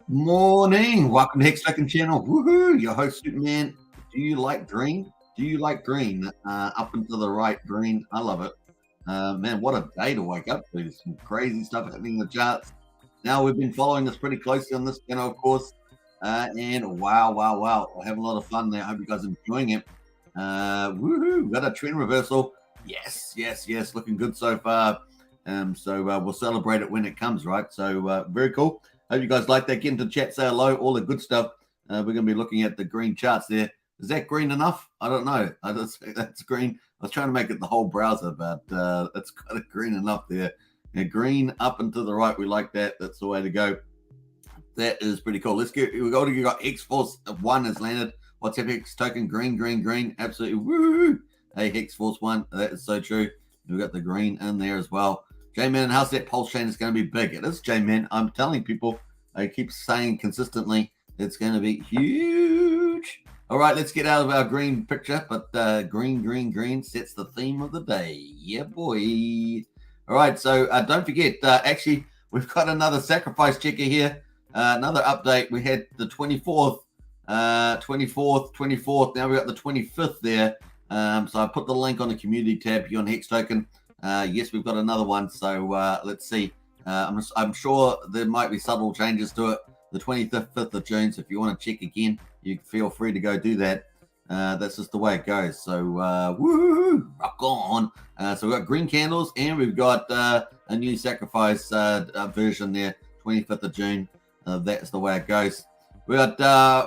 Morning. Welcome to Hex Token Channel. Woohoo! Your host, Superman. Do you like green? Do you like green? Up and to the right, green. I love it. Man, what a day to wake up to. Some crazy stuff happening in the charts. Now, we've been following this pretty closely on this channel, of course. And wow. We're having a lot of fun there. I hope you guys are enjoying it. Woohoo! Got a trend reversal. Yes. Looking good so far. So we'll celebrate it when it comes, right? So very cool. Hope you guys like that. Get into the chat, say hello, all the good stuff. We're going to be looking at the green charts there. Is that green enough? I don't know. That's green. I was trying to make it the whole browser, but it's kind of green enough there. Green up and to the right. We like that. That's the way to go. That is pretty cool. Let's get. We got X Force 1 has landed. What's up, Hex Token? Green. Absolutely. Woo! Hey, Hex Force 1. That is so true. We got the green in there as well. J-Man, how's that Pulsechain is going to be big? It is, J-Man. I'm telling people, I keep saying consistently, it's going to be huge. All right, let's get out of our green picture. But green sets the theme of the day. Yeah, boy. All right, so don't forget, actually, we've got another sacrifice checker here. Another update. We had the 24th. 24th. Now we got the 25th there. So I put the link on the community tab here on Hex Token. Yes, we've got another one. So let's see. I'm sure there might be subtle changes to it. The 25th of June. So if you want to check again, you feel free to go do that. That's just the way it goes. So woohoo, rock on. So we've got green candles and we've got a new sacrifice version there. 25th of June. That's the way it goes. We got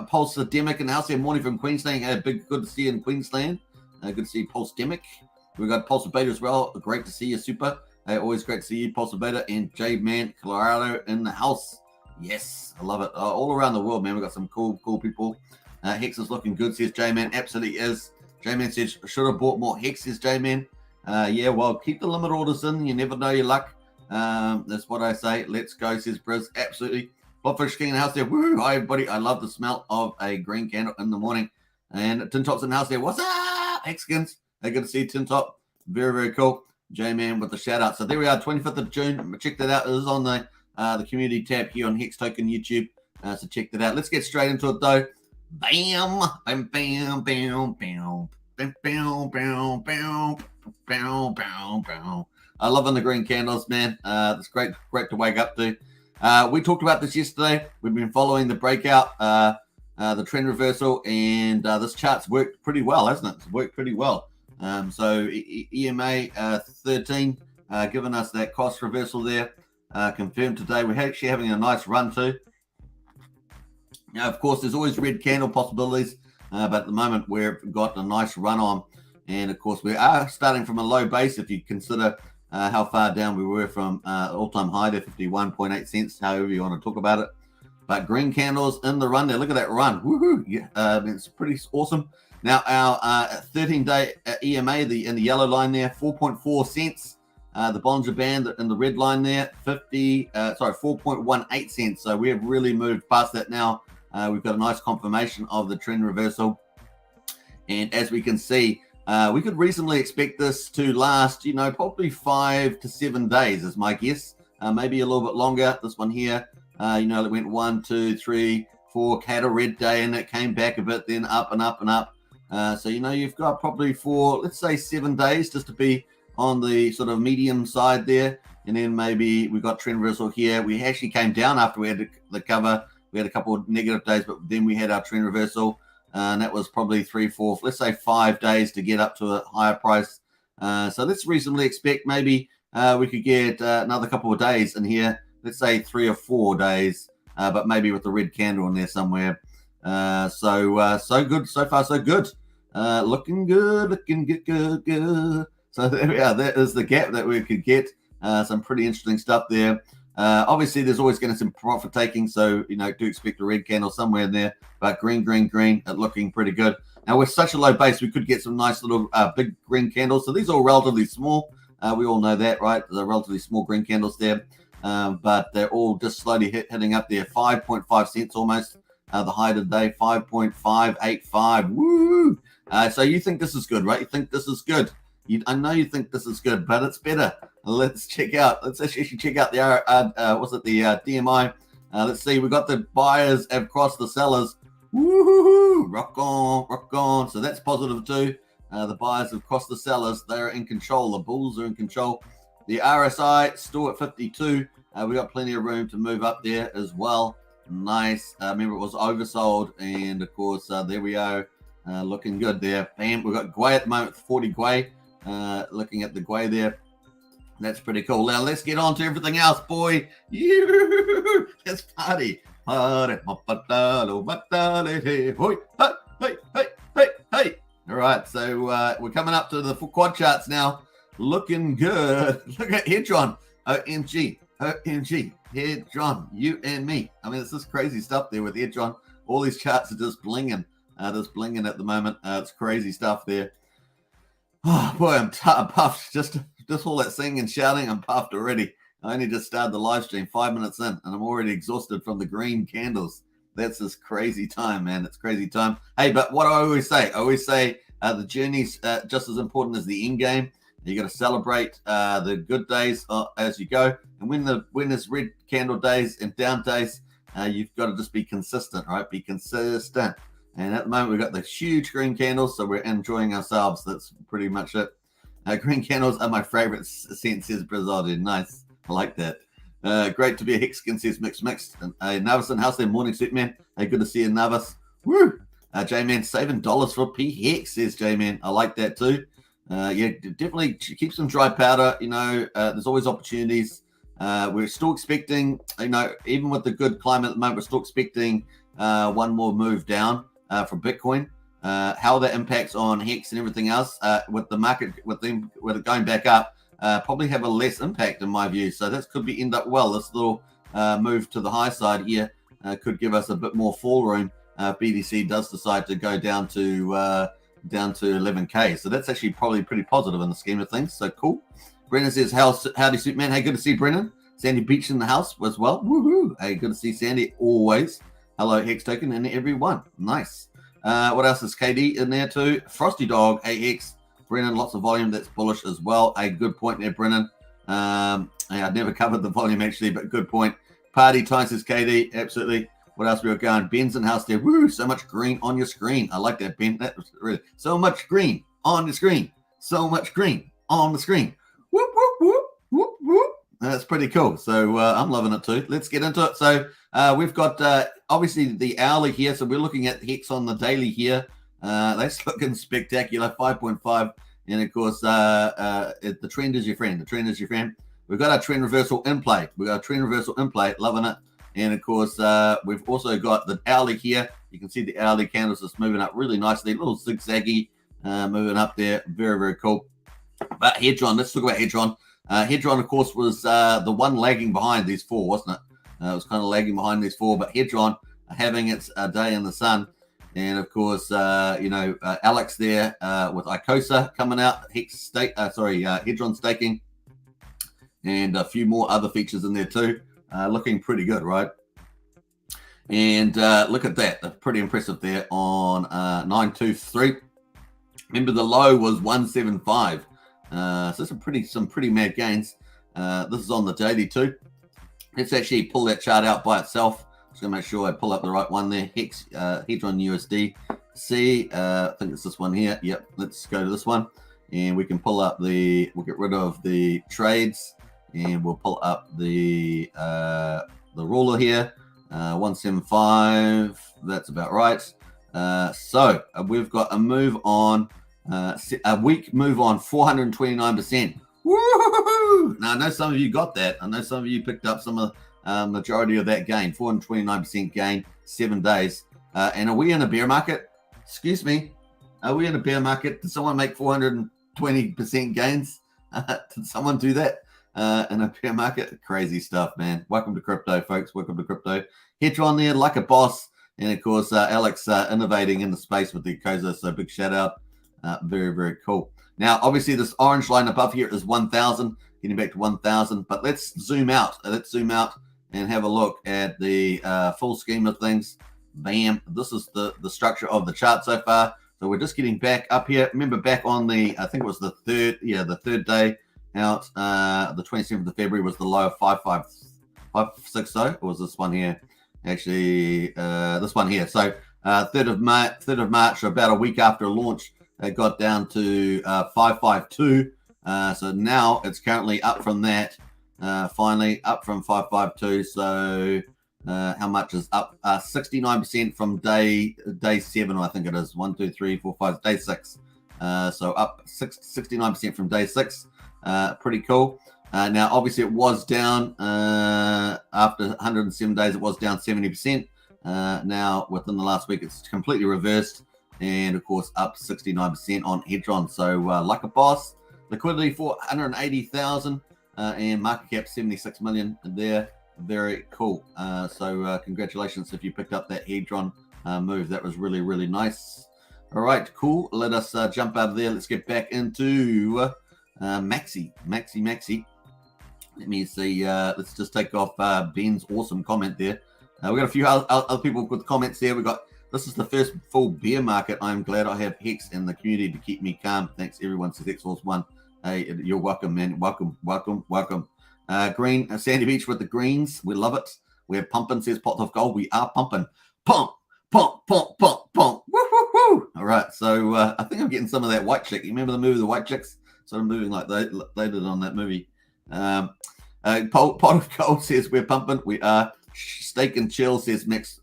Pulsechain and House here. Morning from Queensland. Good to see you in Queensland. Good to see Pulse Demic. We got Pulse Beta as well. Great to see you, Super. Always great to see you, Pulse Beta and J-Man Colorado in the house. Yes, I love it. All around the world, man. We got some cool people. Hex is looking good, says J-Man. Absolutely is. J-Man says, should have bought more Hex, says J-Man. Yeah, well, keep the limit orders in. You never know your luck. That's what I say. Let's go, says Briz. Absolutely. Blobfish King in the house there. Woo! Hi, everybody. I love the smell of a green candle in the morning. And Tin Top's in the house there. What's up, Hexkins? Hey, good to see Tin Top. Very cool. J-Man with the shout out. So there we are, 25th of June. Check that out. It is on the community tab here on Hex Token YouTube. So check that out. Let's get straight into it though. Bam. I love the green candles, man. It's great to wake up to. We talked about this yesterday. We've been following the breakout, the trend reversal, and this chart's worked pretty well, hasn't it? It's worked pretty well. So EMA 13 giving us that cost reversal there. Confirmed today. We're actually having a nice run too. Now, of course, there's always red candle possibilities, but at the moment we've got a nice run on. And of course, we are starting from a low base if you consider how far down we were from all-time high there, 51.8 cents, however you want to talk about it. But green candles in the run there. Look at that run. Woohoo! Yeah, it's pretty awesome. Now, our 13-day EMA in the yellow line there, 4.4 cents. The Bollinger Band in the red line there, 4.18 cents. So we have really moved past that now. We've got a nice confirmation of the trend reversal. And as we can see, we could reasonably expect this to last, probably 5 to 7 days is my guess. Maybe a little bit longer. This one here, it went 1, 2, 3, 4, had a red day and it came back a bit, then up and up and up. So, you've got probably for, let's say 7 days just to be on the sort of medium side there. And then maybe we got trend reversal here. We actually came down after we had the cover. We had a couple of negative days, but then we had our trend reversal. And that was probably 3, 4, let's say 5 days to get up to a higher price. So let's reasonably expect maybe we could get another couple of days in here. Let's say 3 or 4 days, but maybe with the red candle in there somewhere. So good. So far, so good. Looking good. So there we are. That is the gap that we could get. Some pretty interesting stuff there. Obviously, there's always going to be some profit taking, so do expect a red candle somewhere in there. But green, looking pretty good. Now, with such a low base, we could get some nice little big green candles. So these are all relatively small. We all know that, right? They're relatively small green candles there, but they're all just slowly hitting up there. 5.5 cents almost. The high today, 5.585. Woo! So you think this is good, right? You think this is good. I know you think this is good, but it's better. Let's actually check out the DMI Let's see. We got the buyers have crossed the sellers. Woohoo! Rock on, rock on. So that's positive too. The buyers have crossed the sellers. They're in control. The bulls are in control. The RSI still at 52. We got plenty of room to move up there as well. Nice. Remember, it was oversold, and of course, there we are, looking good there. Bam. We've got Gwei at the moment, 40 Gwei. Looking at the Gwei there. That's pretty cool. Now let's get on to everything else, boy. Let's party. Party. Hey. All right, so we're coming up to the quad charts now. Looking good. Look at Hedron. OMG. Hedron. You and me. I mean, it's this crazy stuff there with Hedron. All these charts are just blinging. At the moment. It's crazy stuff there. Oh, boy, I'm puffed. Just all that singing and shouting, I'm puffed already. I only just started the live stream 5 minutes in, and I'm already exhausted from the green candles. That's this crazy time, man. It's crazy time. Hey, but what I always say the journey's just as important as the end game. You got to celebrate the good days as you go. And when there's red candle days and down days, you've got to just be consistent, right? Be consistent. And at the moment, we've got the huge green candles, so we're enjoying ourselves. That's pretty much it. Green candles are my favorite scent, says Brazil. Nice. I like that. Great to be a Hex skin, says Mixed. Navis in house there, morning suit man. Hey, good to see you, Navis. Woo! J-Man, saving dollars for P-Hex, says J-Man. I like that too. Yeah, definitely keep some dry powder. There's always opportunities. We're still expecting, even with the good climate at the moment, we're still expecting one more move down for Bitcoin. How that impacts on Hex and everything else with the market, with it going back up, probably have a less impact in my view. So that could end up well. This little move to the high side here could give us a bit more fall room. BTC does decide to go down to 11K. So that's actually probably pretty positive in the scheme of things. So cool. Brennan says, howdy, Superman. Hey, good to see Brennan. Sandy Beach in the house as well. Woohoo. Hey, good to see Sandy always. Hello, Hex Token and everyone. Nice. What else is KD in there too? Frosty Dog, AX. Brennan, lots of volume. That's bullish as well. A good point there, Brennan. I've never covered the volume actually, but good point. Party time, says KD. Absolutely. What else we got going? Ben's in house there. Woo! So much green on your screen. I like that, Ben. That was really so much green on the screen. So much green on the screen. Whoop whoop whoop whoop whoop. That's pretty cool. So I'm loving it too. Let's get into it. So we've got obviously the hourly here. So we're looking at Hex on the daily here. That's looking spectacular. 5.5. And of course, the trend is your friend. The trend is your friend. We've got our trend reversal in play. Loving it. And of course, we've also got the hourly here. You can see the hourly candles just moving up really nicely. A little zigzaggy moving up there. Very, very cool. But Hedron, let's talk about Hedron. Hedron, of course, was the one lagging behind these four, wasn't it? It was kind of lagging behind these four. But Hedron having its day in the sun. And of course, Alex there with Icosa coming out. Hedron staking. And a few more other features in there too. Looking pretty good, right? And look at that. That's pretty impressive there on 923. Remember, the low was 175. So some pretty mad gains. This is on the daily too. Let's actually pull that chart out by itself. Just gonna make sure I pull up the right one there. Hex Hedron USD. I think it's this one here. Yep. Let's go to this one, and we can pull up we'll get rid of the trades, and we'll pull up the ruler here. 175. That's about right. So we've got a move on. A week move on 429%. Woo! Now I know some of you got that. I know some of you picked up some of majority of that gain. 429% gain, 7 days. And are we in a bear market? Excuse me. Are we in a bear market? Did someone make 420% gains? Did someone do that in a bear market? Crazy stuff, man. Welcome to crypto, folks. Welcome to crypto. Hedron there, like a boss. And of course, Alex innovating in the space with the Icosa. So big shout out. Very, very cool. Now, obviously, this orange line above here is 1,000, getting back to 1,000. But let's zoom out. And have a look at the full scheme of things. Bam. This is the structure of the chart so far. So we're just getting back up here. Remember, back on the third day out, the 27th of February was the low of 553. 560, or was this one here? Actually, this one here. So 3rd of March, about a week after launch, it got down to 552. So now it's currently up from that. Finally up from 552. So how much is up? 69% from day 7, I think it is. 1, 2, 3, 4, 5, day 6. So up 69% from day 6. Pretty cool. Now, obviously, it was down after 107 days. It was down 70%. Now, within the last week, it's completely reversed, and of course, up 69% on Hedron. So, like a boss, liquidity 480,000 and market cap 76 million there. Very cool. So, congratulations if you picked up that Hedron move. That was really, really nice. All right, cool. Let us jump out of there. Let's get back into Maxi. Let me see. Let's just take off Ben's awesome comment there. We got a few other people with comments there. This is the first full bear market. I'm glad I have Hex in the community to keep me calm. Thanks, everyone. Says Hex Force 1. Hey, you're welcome, man. Welcome. Green Sandy Beach with the greens. We love it. We're pumping, says Pot of Gold. We are pumping. Pump. Woo, woo, woo. All right. So I think I'm getting some of that white chick. You remember the movie The White Chicks? Sort of moving like they did on that movie. Pot of Gold says we're pumping. We are. Steak and chill, says Max.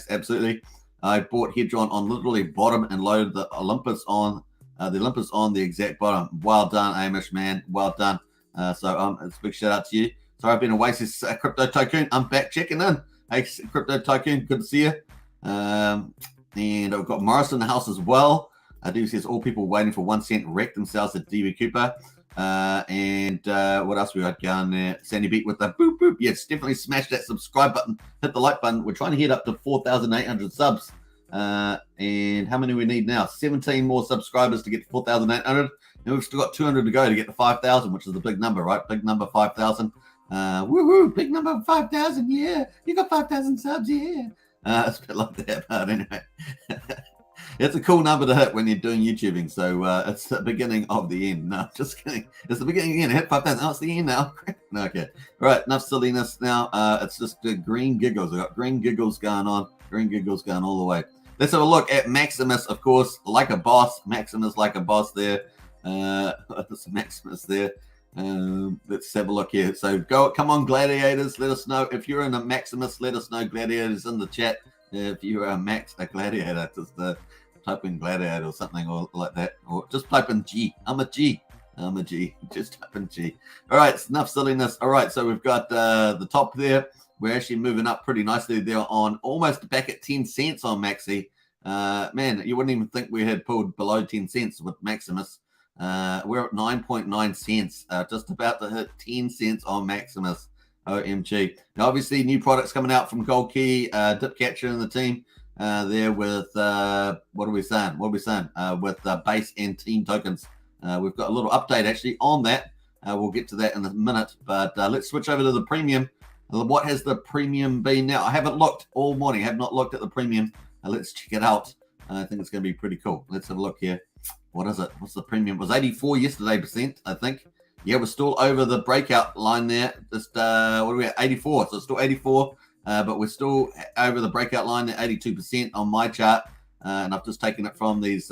Absolutely. I bought Hedron on literally bottom and loaded the Olympus on the exact bottom. Well done, Amish, man. Well done. So it's a big shout out to you. Sorry, I've been away, says Crypto Tycoon. I'm back checking in. Hey, Crypto Tycoon, good to see you. And I've got Morris in the house as well. Dude says all people waiting for 1 cent wreck themselves at DB Cooper. And what else we got going there? Sandy Beat with the boop boop. Yes, definitely smash that subscribe button, hit the like button. We're trying to head up to 4,800 subs. And how many we need now? 17 more subscribers to get to 4,800. And we've still got 200 to go to get to 5,000, which is the big number, right? Big number, 5,000. Woohoo! Big number, 5,000. Yeah, you got 5,000 subs. Yeah. It's a bit like that, but anyway. It's a cool number to hit when you're doing YouTubing. So it's the beginning of the end. No, just kidding. It's the beginning again. Hit 5,000. Oh, it's the end now. No, okay. All right. Enough silliness now. It's just green giggles. I got green giggles going on. Green giggles going all the way. Let's have a look at Maximus, of course, like a boss. Maximus like a boss there. There's Maximus there. Let's have a look here. So come on, gladiators. Let us know if you're in a Maximus. Let us know, gladiators, in the chat. If you are a gladiator, just type in gladiator or something or like that, or just type in G. I'm a G. Just type in G. All right, enough silliness. All right, so we've got the top there. We're actually moving up pretty nicely there on almost back at 10 cents on Maxi. Man, you wouldn't even think we had pulled below 10 cents with Maximus. We're at 9.9 cents, just about to hit 10 cents on Maximus. OMG. Now, obviously, new products coming out from Gold Key, Dipcatcher and the team there with, what are we saying? With base and team tokens. We've got a little update actually on that. We'll get to that in a minute, but let's switch over to the premium. What has the premium been now? I haven't looked all morning. I have not looked at the premium. Let's check it out. I think it's going to be pretty cool. Let's have a look here. What is it? What's the premium? It was 84 yesterday %, I think. Yeah, we're still over the breakout line there. Just, what are we at? 84. So it's still 84, but we're still over the breakout line at 82% on my chart. And I've just taken it from these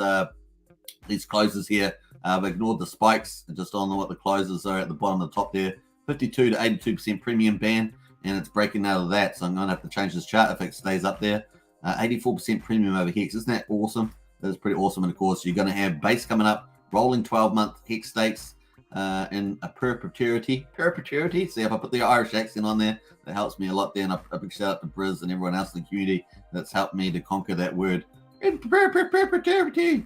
closes here. I've ignored the spikes, just on what the closes are at the bottom of the top there. 52 to 82% premium band, and it's breaking out of that. So I'm going to have to change this chart if it stays up there. 84% premium over Hex. Isn't that awesome? That is pretty awesome. And of course, you're going to have base coming up, rolling 12-month Hex stakes. In a perpetuity. See, if I put the Irish accent on there, that helps me a lot there. And a big shout out to Briz and everyone else in the community that's helped me to conquer that word. Perpetuity.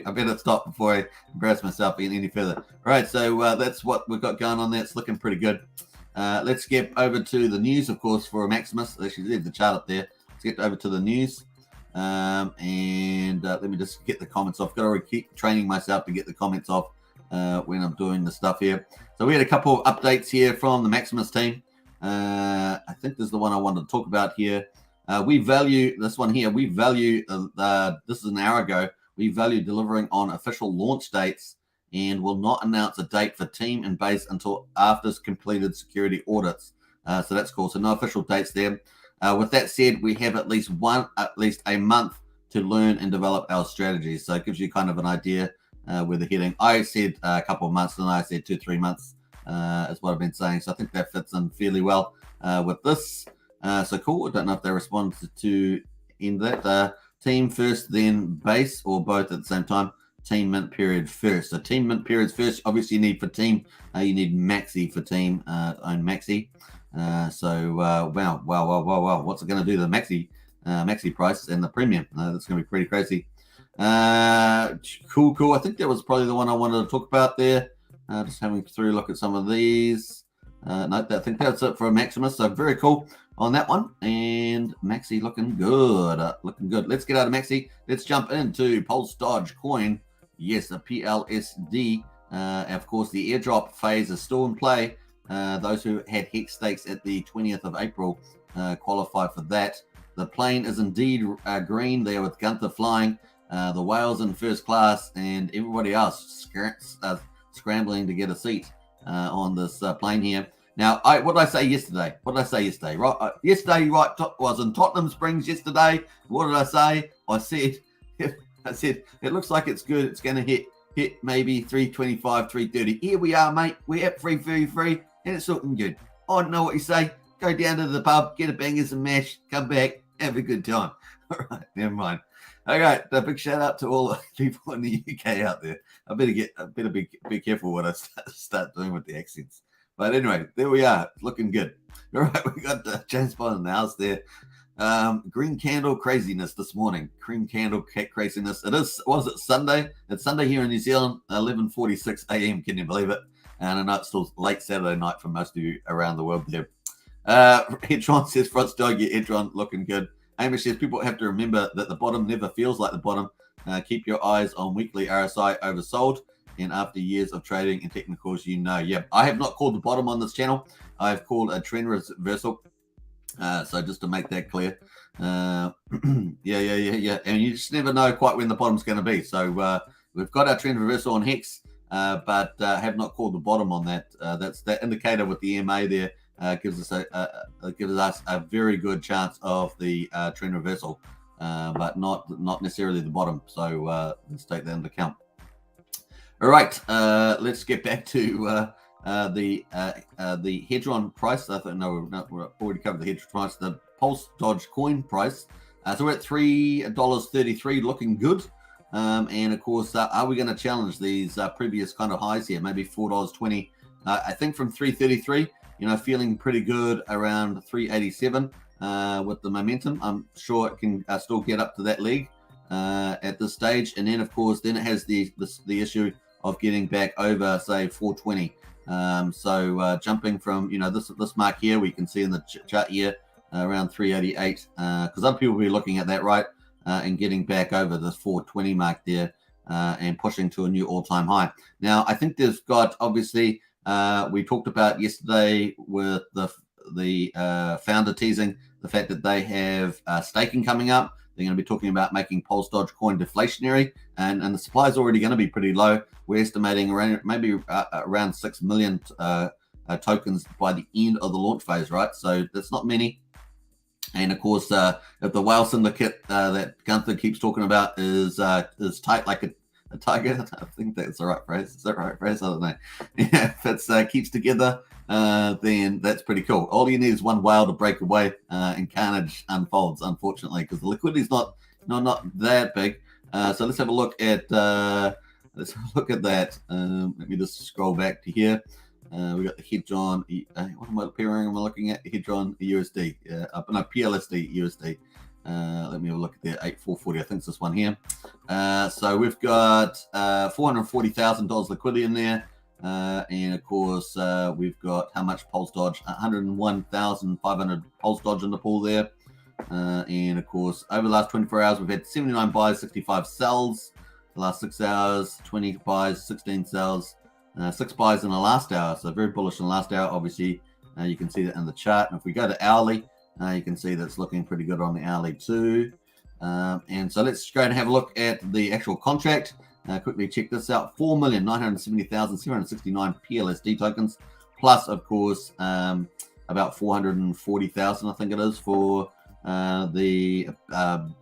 I better stop before I embarrass myself any further. All right, so that's what we've got going on there. It's looking pretty good. Let's get over to the news, of course, for Maximus. Actually, leave the chart up there. Let's get over to the news. And let me just get the comments off. Got to keep training myself to get the comments off. When I'm doing the stuff here. So we had a couple of updates here from the Maximus team. I think this is the one I wanted to talk about here. We value this one here. We value, this is an hour ago, we value delivering on official launch dates and will not announce a date for team and base until after completed security audits. So that's cool. So no official dates there. With that said, we have at least a month to learn and develop our strategies. So it gives you kind of an idea where they're heading. I said a couple of months, and I said 2-3 months is what I've been saying. So I think that fits in fairly well with this. So cool. I don't know if they respond to end that. Team first, then base, or both at the same time. Team mint period first. So team mint periods first. Obviously, you need for team. You need Maxi for team. Own Maxi. Wow. What's it going to do to the Maxi price and the premium? That's going to be pretty crazy. Cool. I think that was probably the one I wanted to talk about there. Just having through look at some of these. No, I think that's it for Maximus. So very cool on that one. And Maxi looking good. Let's get out of Maxi. Let's jump into Pulse Dodge Coin. Yes, the PLSD. Of course, the airdrop phase is still in play. Those who had Hex stakes at the 20th of April qualify for that. The plane is indeed green there with Gunther flying. The whales in first class and everybody else scrambling to get a seat on this plane here. Now, what did I say yesterday? Right, yesterday, was in Tottenham Springs yesterday. What did I say? I said it looks like it's good. It's going to hit maybe 325, 330. Here we are, mate. We're at 333, and it's looking good. I don't know what you say. Go down to the pub, get a bangers and mash, come back, have a good time. All right, never mind. Okay, a big shout out to all the people in the UK out there. I better be careful what I start doing with the accents. But anyway, there we are, looking good. All right, we got James Bond in the house there. Green candle craziness this morning. Green candle craziness. Was it Sunday? It's Sunday here in New Zealand, 11:46 a.m. Can you believe it? And I know it's still late Saturday night for most of you around the world there. Hedron says, Frost Dog, yeah, Hedron looking good. Hamish says, people have to remember that the bottom never feels like the bottom. Keep your eyes on weekly RSI oversold. And after years of trading and technicals, yeah, I have not called the bottom on this channel. I've called a trend reversal. So just to make that clear, yeah. And you just never know quite when the bottom's going to be. So we've got our trend reversal on Hex, but have not called the bottom on that. That's that indicator with the EMA there. Gives us a very good chance of the trend reversal, but not necessarily the bottom. So let's take that into account. All right, let's get back to the Hedron price. I think we've already covered the Hedron price. The Pulse Dodge coin price. So we're at $3.33, looking good. And of course, are we going to challenge these previous kind of highs here? Maybe $4.20. I think from $3.33. Feeling pretty good around 387 with the momentum. I'm sure it can still get up to that leg at this stage. And then, of course, it has the issue of getting back over, say, 420. So jumping from, this mark here, we can see in the chart here around 388. Because other people will be looking at that, right? And getting back over this 420 mark there and pushing to a new all-time high. Now, I think there's got, obviously, we talked about yesterday with the founder teasing the fact that they have staking coming up. They're going to be talking about making Pulse Dodge coin deflationary, and the supply is already going to be pretty low. We're estimating around 6 million tokens by the end of the launch phase, right? So that's not many. And of course, if the whale syndicate that Gunther keeps talking about is tight like a tiger, I think that's the right phrase. Is that the right phrase? I don't know. Yeah, if it keeps together, then that's pretty cool. All you need is one whale to break away, and carnage unfolds, unfortunately, because the liquidity is not that big. So let's have a look at that. Let me just scroll back to here. We got the Hedron. What am I looking at? Hedron USD. No, PLSD USD. Let me have a look at the 8440. I think it's this one here. So we've got $440,000 liquidity in there. And of course, we've got how much Pulse Dodge? 101,500 Pulse Dodge in the pool there. And of course, over the last 24 hours, we've had 79 buys, 65 sells. The last 6 hours, 20 buys, 16 sells. 6 buys in the last hour. So very bullish in the last hour. Obviously, you can see that in the chart. And if we go to hourly, you can see that's looking pretty good on the hourly too. And so let's go and have a look at the actual contract. Quickly check this out. 4,970,769 PLSD tokens. Plus, of course, about 440,000, I think it is, for the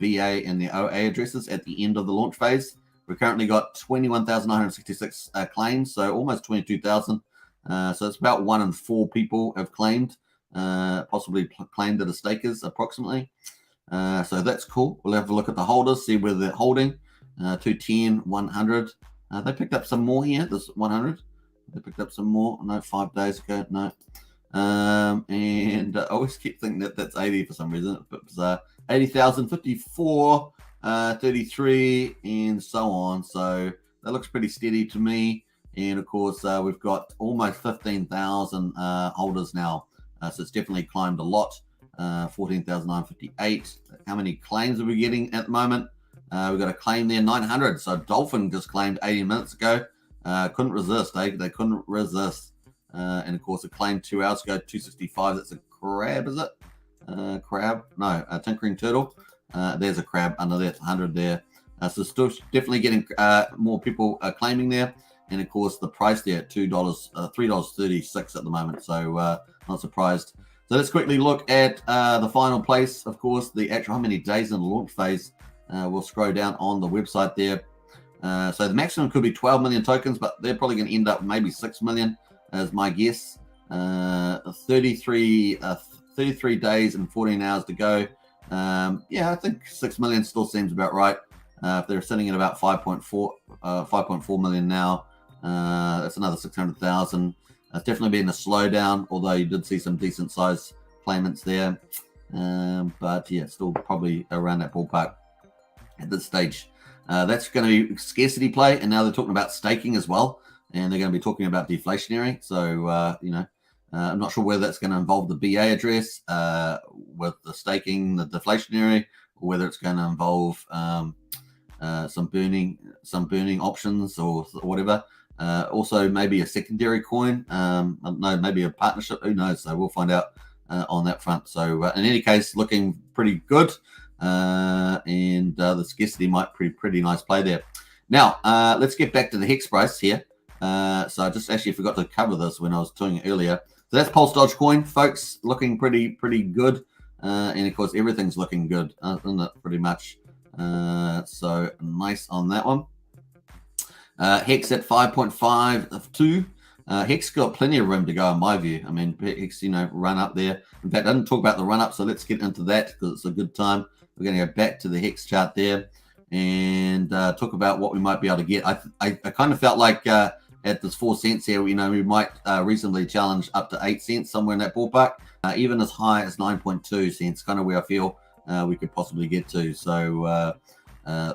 BA and the OA addresses at the end of the launch phase. We've currently got 21,966 claims, so almost 22,000. So it's about 1 in 4 people have claimed, possibly claimed that are stakers approximately. So that's cool. We'll have a look at the holders, see where they're holding. 210, 100. They picked up some more here. This 100. They picked up some more. No, 5 days ago. No. And I always keep thinking that that's 80 for some reason. It was 80,000, 54, 33, and so on. So that looks pretty steady to me. And of course, we've got almost 15,000 holders now. So it's definitely climbed a lot. 14,958. How many claims are we getting at the moment? We've got a claim there, 900. So Dolphin just claimed 80 minutes ago. Couldn't resist, eh? They couldn't resist. And of course, a claim 2 hours ago, 265. That's a crab, is it? Crab? No, a tinkering turtle. There's a crab under there, 100 there. So still definitely getting more people claiming there. And of course, the price there at $3.36 at the moment. So not surprised. So let's quickly look at the final place. Of course, the actual how many days in the launch phase. We'll scroll down on the website there. So the maximum could be 12 million tokens, but they're probably going to end up maybe 6 million, as my guess. 33 days and 14 hours to go. Yeah, I think 6 million still seems about right. If they're sitting at about 5.4 million now, that's another 600,000. It's definitely been a slowdown, although you did see some decent size claimants there. But yeah, still probably around that ballpark at this stage. That's going to be scarcity play, and now they're talking about staking as well, and they're going to be talking about deflationary. So I'm not sure whether that's going to involve the BA address with the staking, the deflationary, or whether it's going to involve some burning options or whatever. Also, maybe a secondary coin. I don't know, maybe a partnership. Who knows? So we'll find out on that front. So in any case, looking pretty good. And the scarcity might be pretty nice play there. Now, let's get back to the Hex price here. So I just actually forgot to cover this when I was doing it earlier. So that's Pulse Dogecoin, folks, looking pretty good. And of course, everything's looking good, isn't it? Pretty much. So nice on that one. Hex at 5.52. Hex got plenty of room to go, in my view. I mean, Hex, run up there. In fact, I didn't talk about the run up, so let's get into that because it's a good time. We're going to go back to the Hex chart there and talk about what we might be able to get. I kind of felt like at this 4 cents here, we might reasonably challenge up to 8 cents, somewhere in that ballpark, even as high as 9.2 cents, kind of where I feel we could possibly get to. So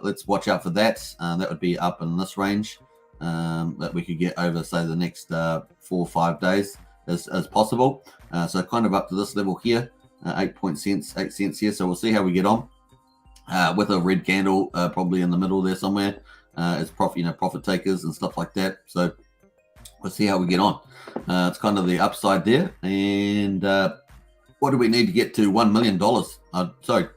let's watch out for that. That would be up in this range that we could get over, say, the next 4 or 5 days as possible. So kind of up to this level here, 8 cents here. So we'll see how we get on with a red candle probably in the middle there somewhere as profit takers and stuff like that. So we'll see how we get on. It's kind of the upside there. And what do we need to get to $1 million? Sorry,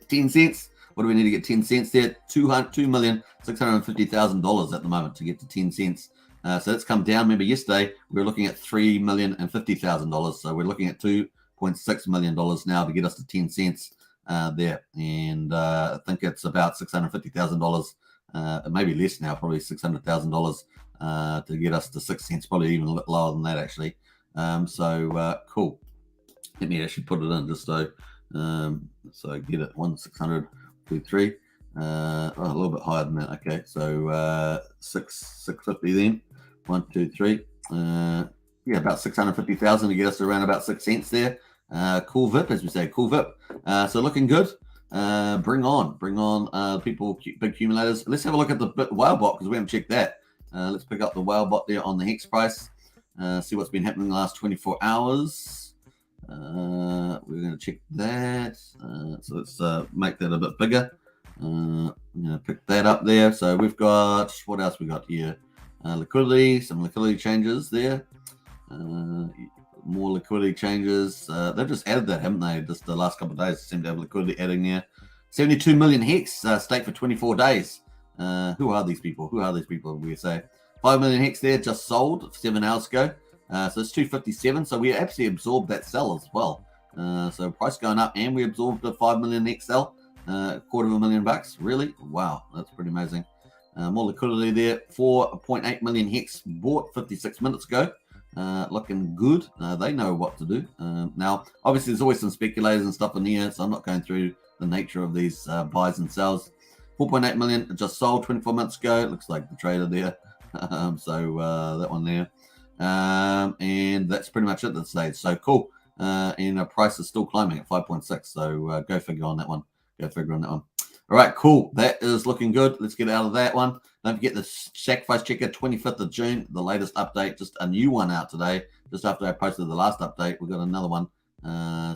10 cents. What do we need to get 10 cents there? $2,650,000 at the moment to get to 10 cents. So that's come down. Remember, yesterday we were looking at $3,050,000. So we're looking at $2.6 million now to get us to 10 cents there. And I think it's about $650,000, maybe less now, probably $600,000 to get us to 6 cents, probably even a bit lower than that, actually. So cool. Let me actually put it in just so I get it 1,600. 3 a little bit higher than that. Okay, so 650 then. 1, 2, 3. About 650,000 to get us around about 6 cents there. Cool VIP, as we say, cool VIP. So looking good. Bring on people, big accumulators. Let's have a look at the whale bot because we haven't checked that. Let's pick up the whale bot there on the Hex price. See what's been happening in the last 24 hours. We're going to check that. So let's make that a bit bigger. I'm going to pick that up there. So we've got, what else we got here? Liquidity, some liquidity changes there. More liquidity changes. They've just added that, haven't they? Just the last couple of days seem to have liquidity adding there. 72 million Hex staked for 24 days. Who are these people? We say 5 million Hex there just sold 7 hours ago. So it's 257. So we actually absorbed that sell as well. So price going up, and we absorbed a 5 million Hex sell, $250,000. Really? Wow, that's pretty amazing. More liquidity there. 4.8 million Hex bought 56 minutes ago. Looking good. They know what to do. Now, obviously, there's always some speculators and stuff in here, so I'm not going through the nature of these buys and sells. 4.8 million just sold 24 minutes ago. It looks like the trader there. So that one there. And that's pretty much it at this stage. So cool. And the price is still climbing at 5.6. So go figure on that one. Go figure on that one. All right, cool. That is looking good. Let's get out of that one. Don't forget the Sacrifice Checker, 25th of June, the latest update. Just a new one out today. Just after I posted the last update, we got another one.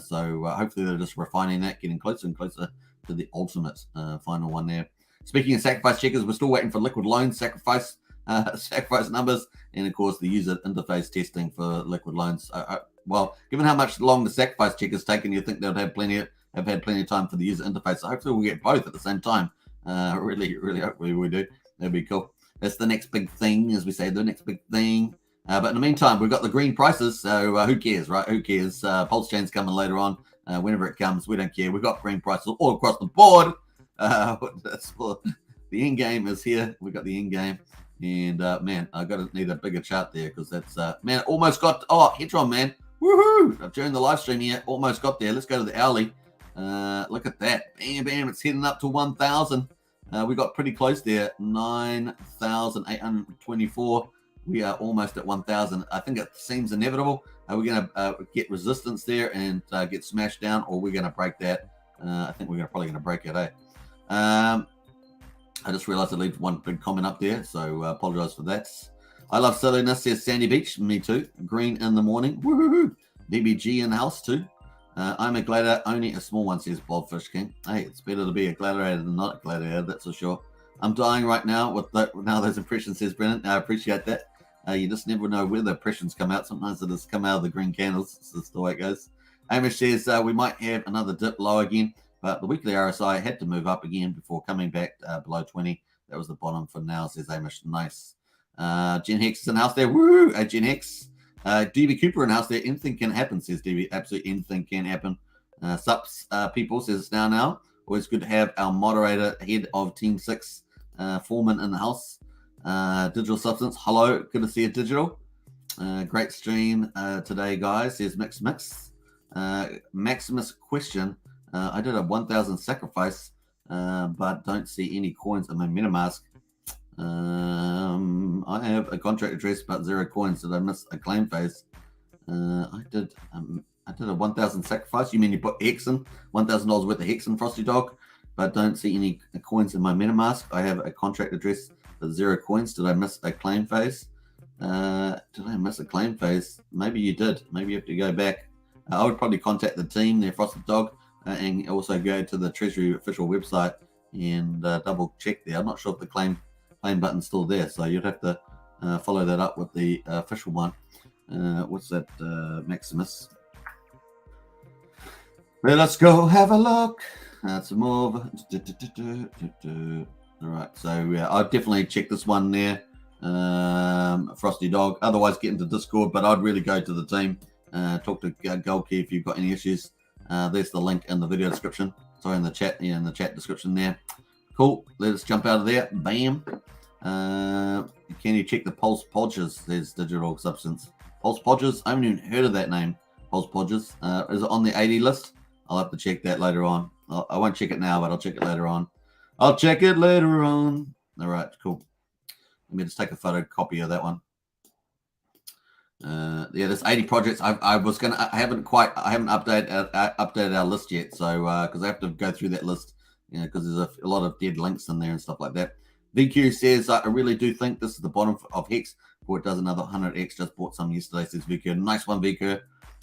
So hopefully they're just refining that, getting closer and closer to the ultimate final one there. Speaking of Sacrifice Checkers, we're still waiting for liquid loans Sacrifice numbers, and of course the user interface testing for liquid loans. Well, given how much long the Sacrifice Checker's taken, you think they'd have had plenty of time for the user interface. So hopefully we'll get both at the same time. Really, hopefully we do. That'd be cool. That's the next big thing, as we say, the next big thing. But in the meantime, we've got the green prices, so who cares, right? Who cares? Pulsechain's coming later on. Whenever it comes, we don't care. We've got green prices all across the board. That's for the end game is here. We've got the end game. And man, I need a bigger chart there because that's man, almost got Hedron, man. Woohoo! During the live stream here, almost got there. Let's go to the hourly. Look at that. Bam, it's heading up to 1,000. We got pretty close there. 9,824. We are almost at 1,000. I think it seems inevitable. We're going to get resistance there and get smashed down, or we're going to break that. I think we're probably going to break it, I just realized I left one big comment up there, so apologize for that. I love silliness, says Sandy Beach. Me too. Green in the morning. Woohoo! BBG in the house too. I'm a gladiator, only a small one, says Blobfish King. Hey, it's better to be a gladiator than not a gladiator, that's for sure. I'm dying right now with those impressions, says Brennan. I appreciate that. You just never know where the impressions come out. Sometimes they just come out of the green candles. That's the way it goes. Amish says we might have another dip low again, but the weekly RSI had to move up again before coming back below 20. That was the bottom for now, says Amish. Nice. Gen Hex is in house there. Woo! Gen Hex. DB Cooper in house there. Anything can happen, says DB. Absolutely anything can happen. Sups people, says it's now. Always good to have our moderator, head of Team 6, Foreman in the house. Digital Substance. Hello. Good to see you, Digital. Great stream today, guys, says Mix. Maximus question. I did a 1,000 sacrifice, but don't see any coins in my MetaMask. I have a contract address but 0 coins. Did I miss a claim phase? I did a 1,000 sacrifice. You mean you put Hex in, $1,000 worth of Hex in, Frosty Dog, but don't see any coins in my MetaMask. I have a contract address but 0 coins. Did I miss a claim phase? Did I miss a claim phase? Maybe you did. Maybe you have to go back. I would probably contact the team there, Frosty Dog, and also go to the Treasury official website and double check there. I'm not sure if the claim button's still there, so you'd have to follow that up with the official one. What's that, Maximus? Well, let's go have a look. Some more. All right, so yeah, I'd definitely check this one there, Frosty Dog. Otherwise, get into Discord, but I'd really go to the team. Talk to Goldkey if you've got any issues. There's the link in the video description. Sorry, in the chat description there. Cool. Let's jump out of there. Bam. Can you check the Pulse Podgers? There's Digital Substance. Pulse Podgers. I haven't even heard of that name. Pulse Podgers. Is it on the 80 list? I'll have to check that later on. I won't check it now, but I'll check it later on. All right, cool. Let me just take a photocopy of that one. Yeah, there's 80 projects. I haven't updated our list yet, so because I have to go through that list, because there's a lot of dead links in there and stuff like that. VQ says I really do think this is the bottom of Hex before it does another 100x. Just bought some yesterday, says VQ. Nice one, VQ.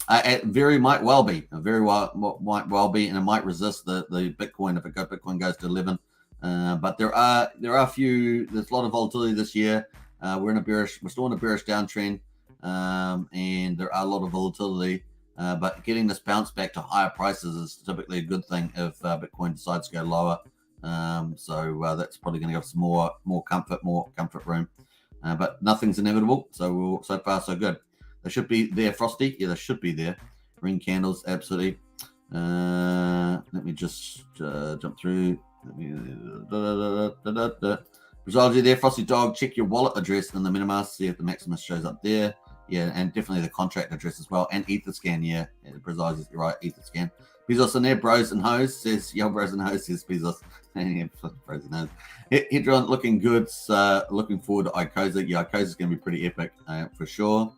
It might well be, and it might resist the Bitcoin if Bitcoin goes to 11. But there are a few. There's a lot of volatility this year. We're still in a bearish downtrend. And there are a lot of volatility, but getting this bounce back to higher prices is typically a good thing if Bitcoin decides to go lower. So that's probably going to give us more comfort room. But nothing's inevitable. So far so good. They should be there, Frosty. Yeah, they should be there. Green candles, absolutely. Let me just jump through. Presology there, Frosty Dog. Check your wallet address in the MetaMask. See if the Maximus shows up there. Yeah, and definitely the contract address as well. And Etherscan, yeah. Presology, you're right, Etherscan. Bezos in there, bros and hoes, says, yo, bros and hoes, says Bezos. Bros and hoes. Hedron looking good. Looking forward to Icosa. Yeah, Icosa's going to be pretty epic for sure.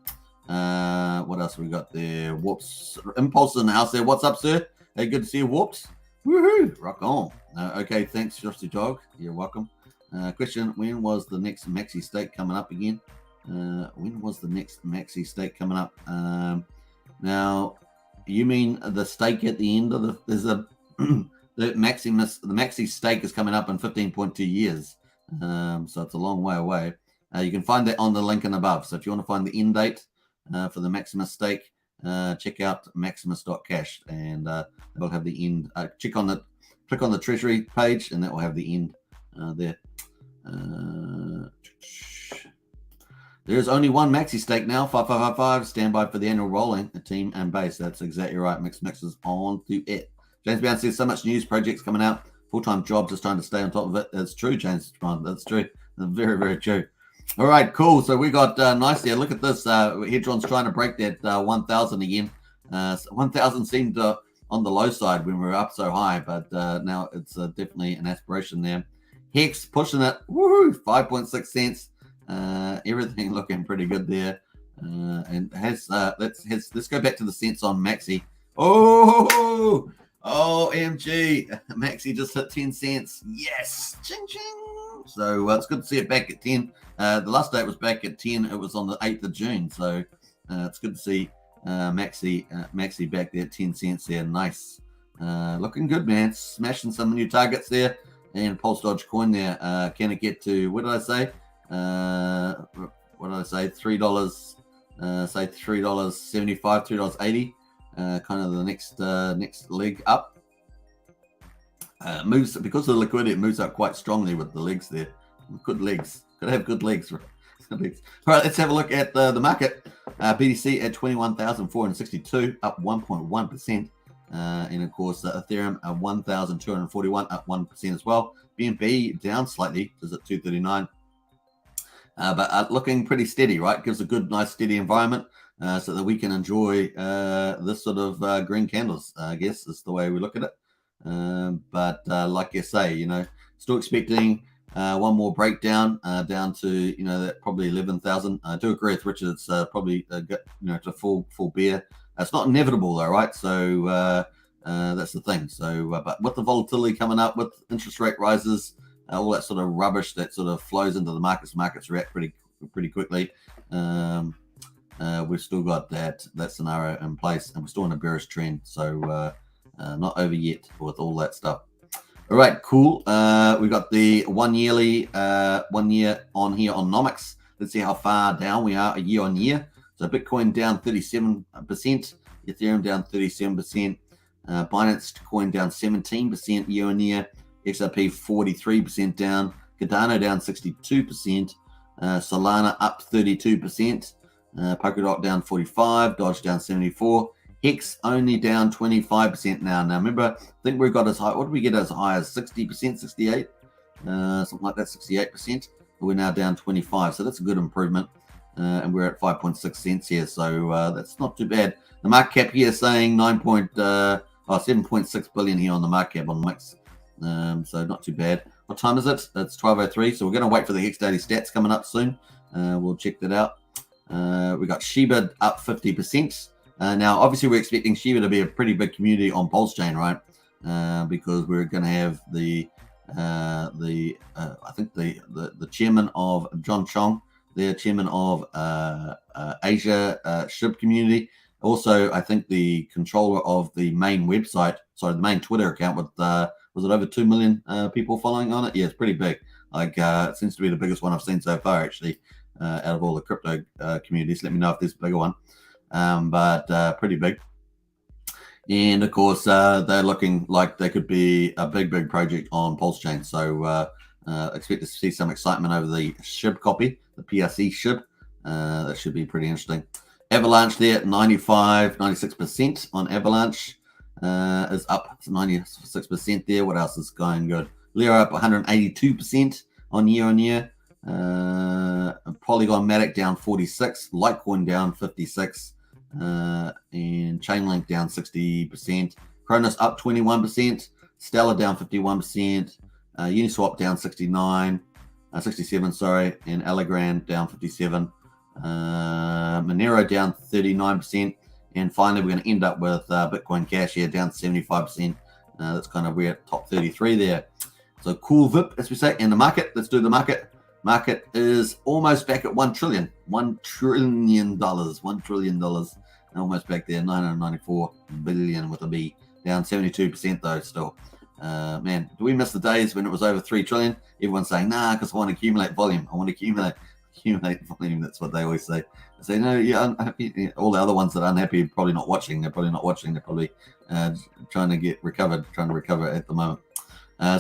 What else we got there? Whoops. Impulse in the house there. What's up, sir? Hey, good to see you. Whoops. Woohoo. Rock on. Okay, thanks, Frosty Dog. You're welcome. Question, when was the next Maxi stake coming up again? When was the next Maxi stake coming up? Now, you mean the stake at the end of the... There's a... the Maxi stake is coming up in 15.2 years. So it's a long way away. You can find that on the link in above. So if you want to find the end date for the Maximus stake, check out maximus.cash and they'll have the end. Click on the treasury page and that will have the end there. There's only one Maxi stake now, 5555. Stand by for the annual rolling, the team and base. That's exactly right. Mix is on to it. James Brown says so much news projects coming out. Full-time jobs, just trying to stay on top of it. That's true, James Brown. That's true. Very, very true. All right, cool. So we got nice there. Look at this. Hedron's trying to break that 1,000 again. 1,000 seemed on the low side when we were up so high, but now it's definitely an aspiration there. Hex pushing it. Woohoo! 5.6 cents. Everything looking pretty good there. And let's go back to the cents on Maxi. Oh, OMG. Maxi just hit 10 cents. Yes. Ching, ching. So it's good to see it back at 10. The last day it was back at 10. It was on the 8th of June. So it's good to see Maxi back there at 10 cents there. Nice. Looking good, man. Smashing some new targets there. And Pulse Dodge coin there. Can it get to, what did I say? What did I say? $3. Say $3.75, $3.80. Kind of the next leg up. Moves because of the liquidity. It moves up quite strongly with the legs there. Good legs. Could have good legs. All right, let's have a look at the market. BTC at 21,462, up 1.1%. And of course, Ethereum at 1,241, up 1% as well. BNB down slightly, is at 239. But looking pretty steady, right? Gives a good, nice, steady environment so that we can enjoy this sort of green candles, I guess, is the way we look at it. But like you say, still expecting one more breakdown down to, that probably 11,000. I do agree with Richard. It's probably, to full bear. It's not inevitable though, right? So that's the thing. So, but with the volatility coming up, with interest rate rises, all that sort of rubbish that sort of flows into the markets react pretty quickly. We've still got that scenario in place, and we're still in a bearish trend. So not over yet with all that stuff. All right, cool. We got the 1 year on here on Nomics. Let's see how far down we are a year on year. So Bitcoin down 37%, Ethereum down 37%, Binance coin down 17% year on year, XRP 43% down, Cardano down 62%, Solana up 32%, Polkadot down 45%, Dodge down 74%, Hex only down 25% now. Now remember, I think we got as high. What did we get as high as 60%, 68%, something like that, 68%. But we're now down 25%, so that's a good improvement. And we're at 5.6 cents here, so that's not too bad. The market cap here is saying 7.6 billion here on the market cap on Mix, so not too bad. What time is it? It's 12:03, so we're going to wait for the Hex Daily stats coming up soon. We'll check that out. We got Shiba up 50%. Now, obviously, we're expecting Shiba to be a pretty big community on Pulsechain, right? Because we're going to have I think the chairman of John Chong, the chairman of Asia SHIB community. Also, I think the controller of the main website, the main Twitter account with, was it over 2 million people following on it? Yeah, it's pretty big. Like, it seems to be the biggest one I've seen so far, actually, out of all the crypto communities. Let me know if there's a bigger one. But pretty big. And of course, they're looking like they could be a big project on Pulsechain. So expect to see some excitement over the SHIB copy, the PRC SHIB. That should be pretty interesting. Avalanche there at 95, 96% on Avalanche. Is up to 96% there. What else is going good? Lyra up 182% on year. Polygon Matic down 46, Litecoin down 56, and Chainlink down 60%. Cronus up 21%, Stellar down 51%, Uniswap down 67, sorry, and Allegrand down 57, Monero down 39%, and finally we're going to end up with Bitcoin Cash here down 75%. That's kind of we're at top 33 there. So cool VIP, as we say. And the market, let's do the market. Market is almost back at $1 trillion. $1 trillion. $1 trillion. Almost back there. 994 billion with a B. Down 72% though still. Man, do we miss the days when it was over 3 trillion? Everyone's saying, nah, because I want to accumulate volume. I want to accumulate volume. That's what they always say. They say, no, you're unhappy. All the other ones that are unhappy are probably not watching. They're probably not watching. They're probably trying to recover at the moment.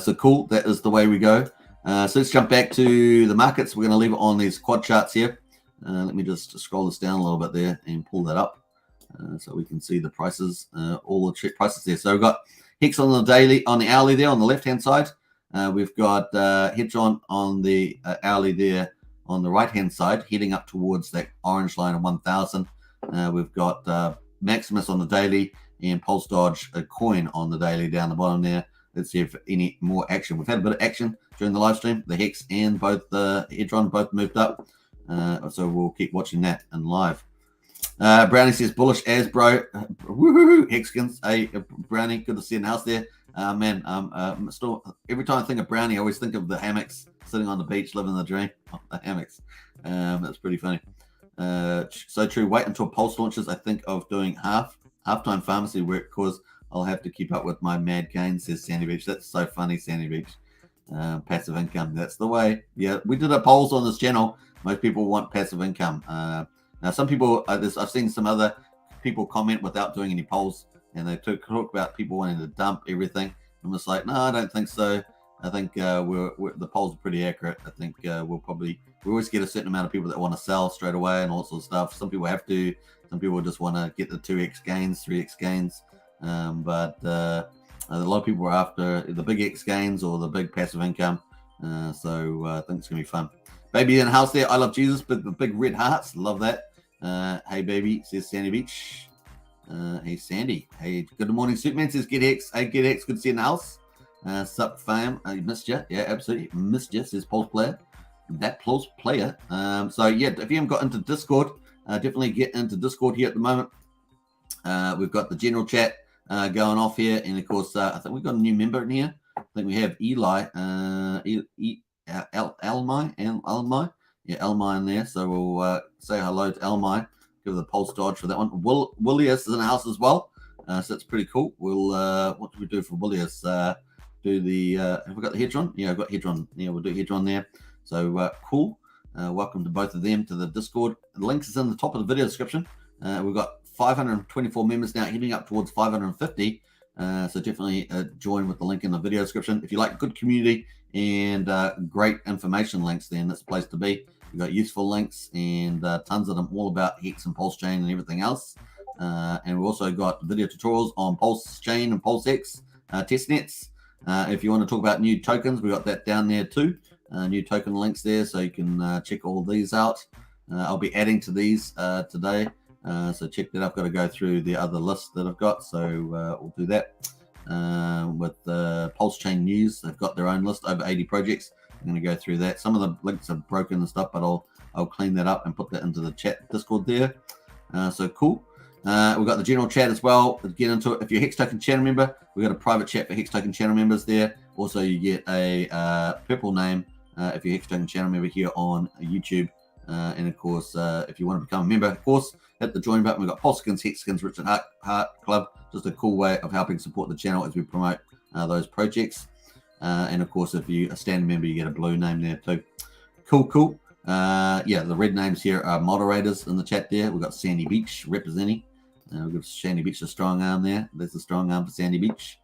So cool. That is the way we go. So let's jump back to the markets. We're going to leave it on these quad charts here. Let me just scroll this down a little bit there and pull that up so we can see the prices, all the prices there. So we've got Hex on the daily, on the hourly there on the left-hand side. We've got Hedron on the hourly there on the right-hand side, heading up towards that orange line of 1,000. We've got Maximus on the daily and Pulse Dodge a coin on the daily down the bottom there. Let's see if any more action. We've had a bit of action during the live stream. The Hex and both the Hedron both moved up. So we'll keep watching that in live. Brownie says bullish as bro. Woohoo! Hexkins. Hey, Brownie, good to see you in the house there. Man, still every time I think of Brownie, I always think of the hammocks sitting on the beach, living the dream. Oh, the hammocks. That's pretty funny. So true. Wait until Pulse launches. I think of doing half-time pharmacy work because I'll have to keep up with my mad gains, says Sandy Beach. That's so funny, Sandy Beach. Passive income. That's the way. Yeah, we did a polls on this channel. Most people want passive income. Now, some people, I've seen some other people comment without doing any polls, and they talk about people wanting to dump everything. I'm just like, no, I don't think so. I think the polls are pretty accurate. I think we always get a certain amount of people that want to sell straight away and all sorts of stuff. Some people have to. Some people just want to get the 2x gains, 3x gains. But a lot of people are after the big X gains or the big passive income. So I think it's going to be fun. Baby in the house there. I love Jesus. The big red hearts. Love that. Hey, baby, says Sandy Beach. Hey, Sandy. Hey, good morning. Superman says Get Hex. Hey, Get Hex. Good to see you in the house. Sup, fam. Missed you. Yeah, absolutely. Missed you, says Pulse Player. That Pulse Player. So, yeah, if you haven't got into Discord, definitely get into Discord here at the moment. We've got the general chat going off here. And, of course, I think we've got a new member in here. I think we have Eli. Elmi. Yeah, Elmi in there. So we'll say hello to Elmi. Give the Pulse Dodge for that one. Willius is in the house as well. So that's pretty cool. We'll what do we do for Willius? Do the have we got the Hedron? Yeah, I've got Hedron. Yeah, we'll do Hedron there. So cool. Welcome to both of them to the Discord. The link is in the top of the video description. We've got 524 members now, heading up towards 550. So definitely join with the link in the video description. If you like good community and great information links, then that's the place to be. We've got useful links and tons of them all about Hex and Pulsechain and everything else. And we've also got video tutorials on Pulsechain and PulseX testnets. If you want to talk about new tokens, we got that down there too. New token links there, so you can check all these out. I'll be adding to these today. So check that. I've got to go through the other list that I've got. So we'll do that. With the Pulsechain news, they've got their own list, over 80 projects. I'm going to go through that. Some of the links are broken and stuff, but I'll clean that up and put that into the chat Discord there. So cool. We've got the general chat as well. Let's get into it. If you're a Hex Token channel member, we've got a private chat for Hex Token channel members there. Also, you get a purple name if you're a Hex Token channel member here on YouTube. And of course, if you want to become a member, of course, hit the join button. We've got Pulsekins, Hexkins, Richard Heart Club. Just a cool way of helping support the channel as we promote those projects. And of course, if you're a standard member, you get a blue name there too. Cool. Yeah, the red names here are moderators in the chat there. We've got Sandy Beach representing. We've got Sandy Beach, a strong arm there. There's a strong arm for Sandy Beach.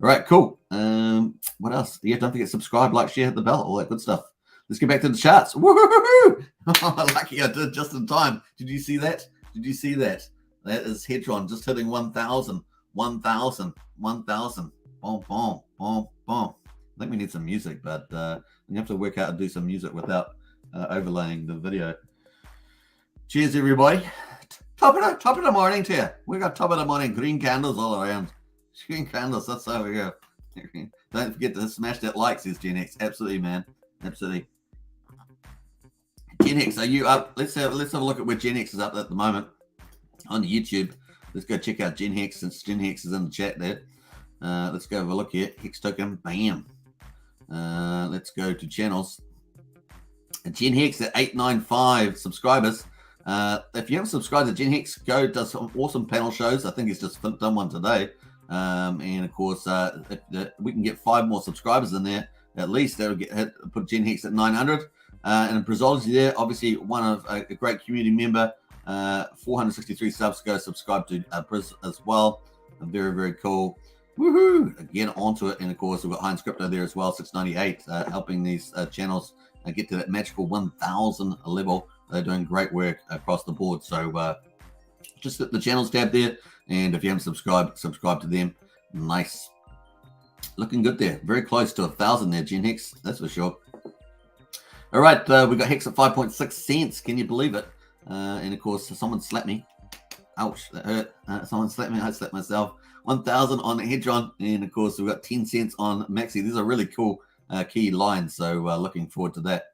All right, cool. What else? Yeah, don't forget subscribe, like, share, hit the bell, all that good stuff. Let's get back to the charts. Woohoo! Lucky I did just in time. Did you see that? Did you see that? That is Hedron just hitting 1,000, 1,000, 1,000. Boom, boom, boom, boom. I think we need some music, but we have to work out how to do some music without overlaying the video. Cheers, everybody. Top of the morning to you. We got top of the morning green candles all around. Green candles, that's how we go. Don't forget to smash that like, says Gen X. Absolutely, man. Absolutely. Gen X, are you up? Let's have a look at where Gen X is up at the moment on YouTube. Let's go check out Gen Hex since Gen Hex is in the chat there. Let's go have a look here. Hex token, bam. Let's go to channels. Gen Hex at 895 subscribers. If you haven't subscribed to Gen Hex, go does some awesome panel shows. I think he's just done one today. And of course, if we can get 5 more subscribers in there, at least that'll put Gen Hex at 900. And in Brazology there, obviously one of a great community member. 463 subs. Go subscribe to Briz as well. Very, very cool. Woohoo! Again, onto it. And of course, we've got Heinz Crypto there as well, 698, helping these channels get to that magical 1,000 level. They're doing great work across the board. So just hit the channels tab there. And if you haven't subscribed, subscribe to them. Nice. Looking good there. Very close to 1,000 there, Gen Hex. That's for sure. All right. We got Hex at 5.6 cents. Can you believe it? And of course, someone slapped me. Ouch, that hurt. Someone slapped me. I slapped myself. 1,000 on Hedron. And of course, we've got 10 cents on Maxi. These are really cool key lines. So looking forward to that.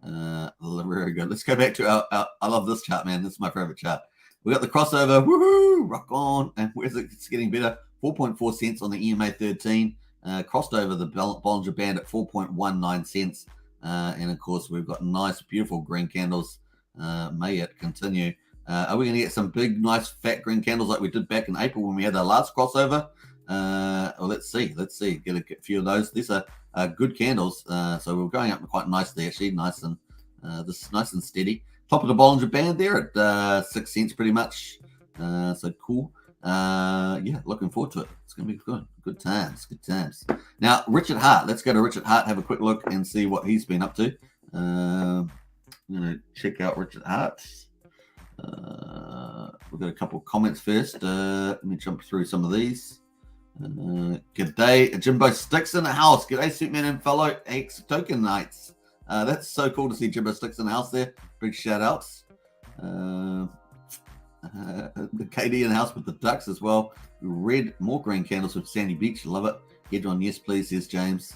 Very good. Let's go back to our I love this chart, man. This is my favorite chart. We got the crossover. Woohoo! Rock on. And where's it? It's getting better. 4.4 cents on the EMA 13. Crossed over the Bollinger Band at 4.19 cents. And of course, we've got nice, beautiful green candles. May it continue. Are we going to get some big, nice, fat green candles like we did back in April when we had our last crossover? Well, let's see. Let's see. Get a few of those. These are good candles. So we're going up quite nicely, actually. Nice and this nice and steady. Top of the Bollinger Band there at 6 cents, pretty much. So cool. Yeah, looking forward to it. It's going to be good. Good times. Good times. Now, Richard Hart. Let's go to Richard Hart. Have a quick look and see what he's been up to. I'm going to check out Richard Hart. We've got a couple of comments first. Let me jump through some of these. G'day, Jimbo Sticks in the house. G'day, Suitman and fellow Hex Token Knights. That's so cool to see Jimbo Sticks in the house there. Big shout outs. The KD in the house with the ducks as well. Red, more green candles with Sandy Beach. Love it. Hedron, yes, please, says James.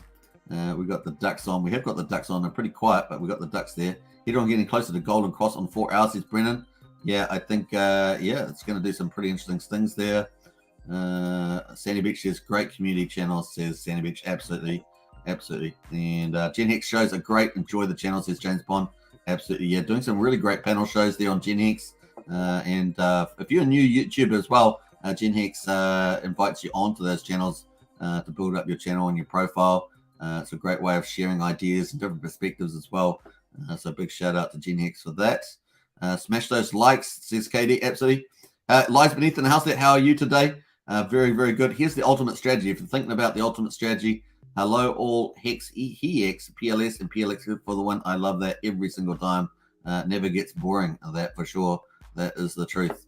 We got the ducks on. We have got the ducks on. They're pretty quiet, but we got the ducks there. Hedron getting closer to Golden Cross on 4 hours, says Brennan. Yeah, I think, yeah, it's going to do some pretty interesting things there. Sandy Beach says great community channel, says Sandy Beach. Absolutely. Absolutely. And Gen Hex shows are great. Enjoy the channel, says James Bond. Absolutely. Yeah, doing some really great panel shows there on Gen Hex. And if you're a new YouTuber as well, Gen Hex invites you onto those channels to build up your channel and your profile. It's a great way of sharing ideas and different perspectives as well. So big shout out to Gen Hex for that. Smash those likes, says KD. Absolutely. Lies Beneath in the house there. How are you today? Very, very good. Here's the ultimate strategy. If you're thinking about the ultimate strategy, hello all Hex, Hex, PLS, and PLX for the one. I love that every single time. Never gets boring. That for sure. That is the truth.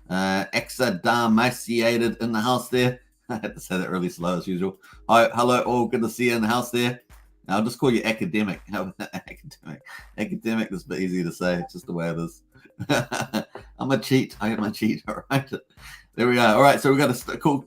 Exadamaciated in the house there. I had to say that really slow as usual. Hi, hello all. Good to see you in the house there. I'll just call you academic. Academic is a bit easier to say. It's just the way it is. I'm a cheat. I am a cheat. All right. There we are. All right. So we've got a cool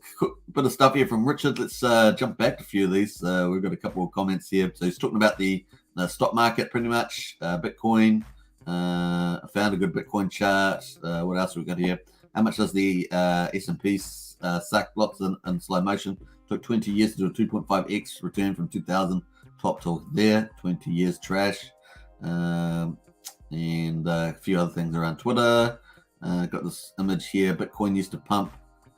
bit of stuff here from Richard. Let's jump back to a few of these. We've got a couple of comments here. So he's talking about the stock market pretty much. Bitcoin. I found a good Bitcoin chart. What else have we got here? How much does the S&P suck? Lots in slow motion. Took 20 years to do a 2.5x return from 2000 top to there. 20 years trash. And a few other things around Twitter. Got this image here. Bitcoin used to pump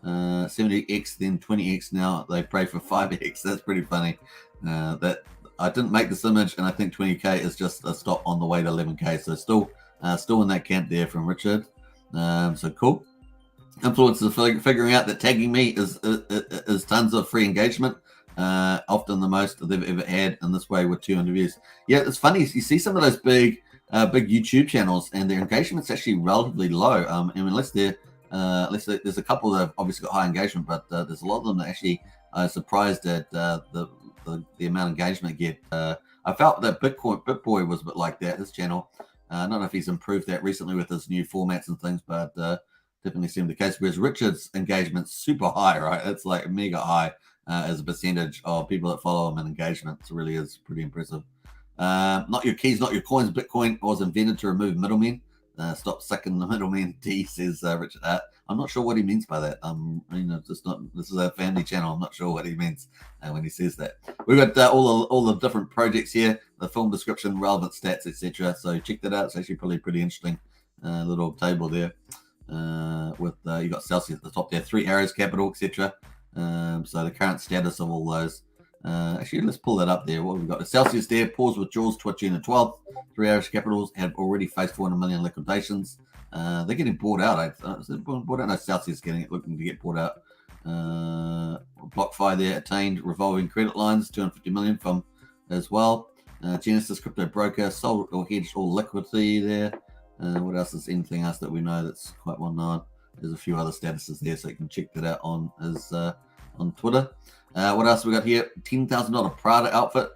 70x, then 20x. Now they pray for 5x. That's pretty funny. That I didn't make this image, and I think 20k is just a stop on the way to 11k. So still in that camp there from Richard. So cool. Influencers figuring out that tagging me is tons of free engagement. Often the most they've ever had in this way with 200 views. Yeah, it's funny. You see some of those big big YouTube channels, and their engagement's actually relatively low. And unless there's a couple that have obviously got high engagement, but there's a lot of them that actually are surprised at the amount of engagement they get. I felt that BitBoy was a bit like that, his channel. I don't know if he's improved that recently with his new formats and things, but definitely seemed the case. Whereas Richard's engagement's super high, right? It's like mega high as a percentage of people that follow him and engagement. It really is pretty impressive. Not your keys, not your coins. Bitcoin was invented to remove middlemen. Stop sucking the middlemen. D says Richard Hart. I'm not sure what he means by that. This is a family channel. I'm not sure what he means when he says that. We've got all the different projects here, the film description, relevant stats, etc. So check that out. It's actually probably pretty interesting. Little table there with you got Celsius at the top there, 3 arrows, capital, etc. So the current status of all those. Actually, let's pull that up there. What have we got? The Celsius there, pause withdrawals, Twitch June the 12th. 3 Irish capitals have already faced 400 million liquidations. They're getting bought out. Bought out. No, Celsius looking to get bought out. BlockFi there attained revolving credit lines, 250 million from as well. Genesis crypto broker sold or hedged all liquidity there. What else is anything else that we know that's quite well known? There's a few other statuses there, so you can check that out on his on Twitter. What else we got here? $10,000 Prada outfit.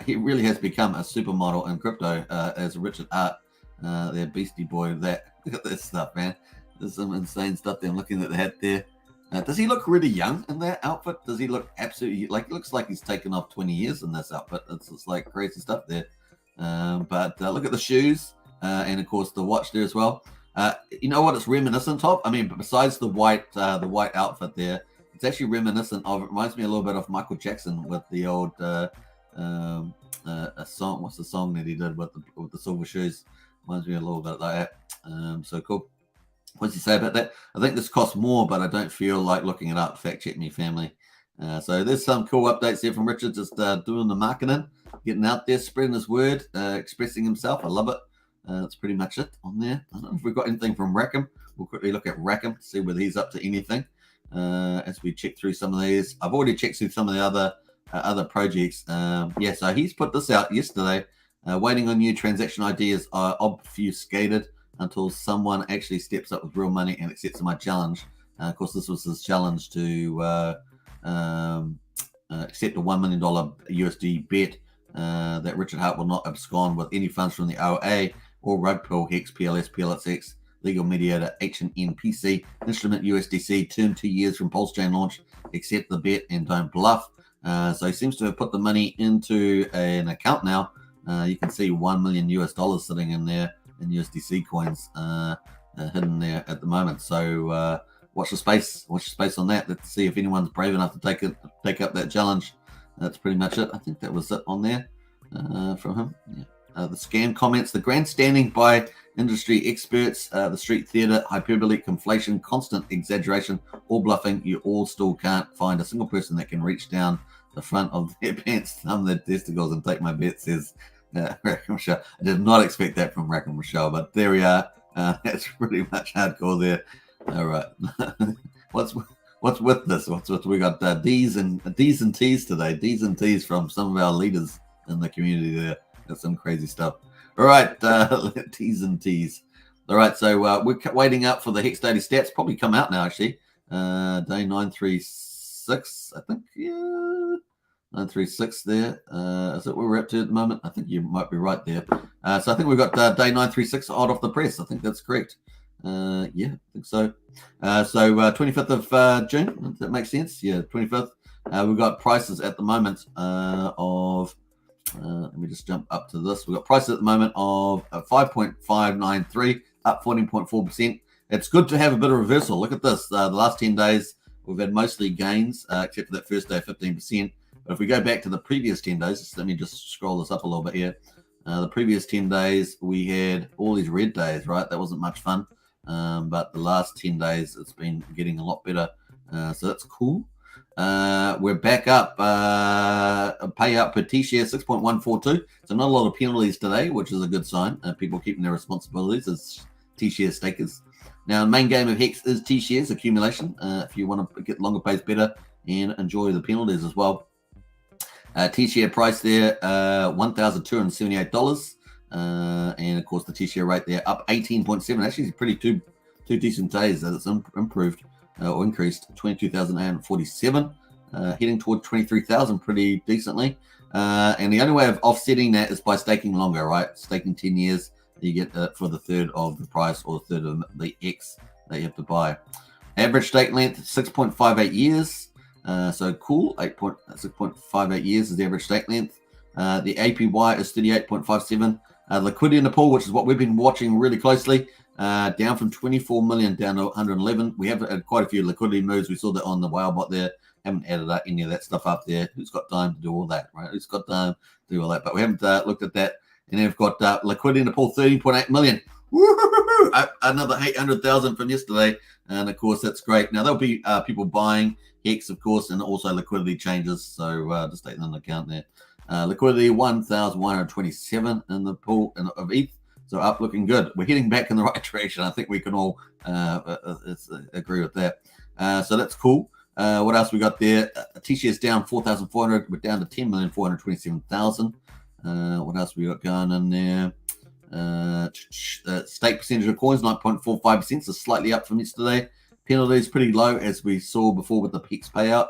He really has become a supermodel in crypto as Richard Hart, their beastie boy. Look at this stuff, man. There's some insane stuff there. I'm looking at the hat there. Does he look really young in that outfit? Does he look absolutely like? It looks like he's taken off 20 years in this outfit. It's like crazy stuff there. But look at the shoes and of course the watch there as well. You know what it's reminiscent of? I mean, besides the white outfit there. It's actually reminiscent of. It reminds me a little bit of Michael Jackson with the old a song. What's the song that he did with the silver shoes? Reminds me a little bit like that. So cool. What's he say about that? I think this costs more, but I don't feel like looking it up. Fact check me, family. So there's some cool updates here from Richard, just doing the marketing, getting out there, spreading his word, expressing himself. I love it. That's pretty much it on there. I don't know if we've got anything from Rackham. We'll quickly look at Rackham, see whether he's up to anything. As we check through some of these. I've already checked through some of the other projects. Yeah, so he's put this out yesterday. Waiting on new transaction ideas are obfuscated until someone actually steps up with real money and accepts my challenge. Of course, this was his challenge to accept a $1 million USD bet that Richard Hart will not abscond with any funds from the OA or rug pull Hex PLSX legal mediator HNNPC instrument USDC term 2 years from Pulsechain launch. Accept the bet and don't bluff. So he seems to have put the money into an account now. You can see $1 million US sitting in there in USDC coins hidden there at the moment. So watch the space. Watch the space on that. Let's see if anyone's brave enough to take up that challenge. That's pretty much it. I think that was it on there from him. Yeah. The scam comments, the grandstanding by industry experts, the street theater, hyperbole, conflation, constant exaggeration, all bluffing. You all still can't find a single person that can reach down the front of their pants, thumb their testicles, and take my bet, says Rackham Michelle. I did not expect that from Rackham Michelle, but there we are. That's pretty much hardcore there. All right. What's with this? We got D's and T's today. D's and T's from some of our leaders in the community there. That's some crazy stuff. All right, T's and T's. All right, so we're waiting up for the Hex Daily Stats. Probably come out now, actually. Day 936, I think. Yeah, 936 there. Is that where we're up to at the moment? I think you might be right there. So I think we've got day 936 hot off the press. I think that's correct. Yeah, I think so. So 25th of June, if that makes sense. Yeah, 25th. We've got prices at the moment of... let me just jump up to this. We've got prices at the moment of 5.593, up 14.4%. It's good to have a bit of reversal. Look at this. The last 10 days, we've had mostly gains, except for that first day, 15%. But if we go back to the previous 10 days, let me just scroll this up a little bit here. The previous 10 days, we had all these red days, right? That wasn't much fun. But the last 10 days, it's been getting a lot better. So that's cool. We're back up. Payout per T-share 6.142. So not a lot of penalties today, which is a good sign. People keeping their responsibilities as T-share stakers. Now, the main game of Hex is T-shares accumulation. If you want to get longer pays better and enjoy the penalties as well. T-share price there, $1,278. And of course, the T-share rate there up 18.7. Actually, pretty two decent days that it's improved or increased. 22,847, heading toward 23,000 pretty decently. And the only way of offsetting that is by staking longer, right? Staking 10 years, you get for the third of the price or the third of the X that you have to buy. Average stake length 6.58 years. So cool, 6.58 years is the average stake length. The APY is 38.57. Liquidity in the pool, which is what we've been watching really closely, down from 24 million down to 111. We have had quite a few liquidity moves. We saw that on the whale bot there. Haven't added up any of that stuff up there. Who's got time to do all that, right? Who's got time to do all that? But we haven't looked at that. And then we've got liquidity in the pool, 13.8 million. Woo-hoo-hoo-hoo! Another 800,000 from yesterday. And of course, that's great. Now, there'll be people buying Hex, of course, and also liquidity changes. So just take that into account there. Liquidity 1,127 in the pool of ETH. So up, looking good. We're heading back in the right direction. I think we can all agree with that. So that's cool. What else we got there? T-shares down 4,400. We're down to 10,427,000. What else we got going in there? Stake percentage of coins 9.45%, so slightly up from yesterday. Penalties pretty low, as we saw before with the Hex payout.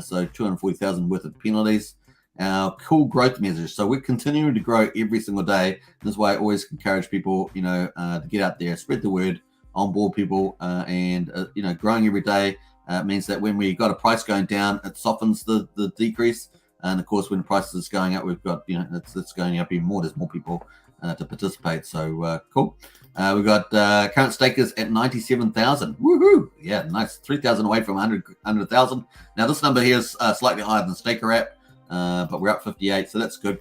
So 240,000 worth of penalties. Our cool growth measures. So we're continuing to grow every single day. This is why I always encourage people, to get out there, spread the word, onboard people, and growing every day means that when we got a price going down, it softens the decrease. And of course, when the price is going up, we've got it's going up even more. There's more people to participate. So cool. We've got current stakers at 97,000. Woohoo! Yeah, nice. 3,000 away from 100,000. Now this number here is slightly higher than Staker app. But we're up 58, so that's good.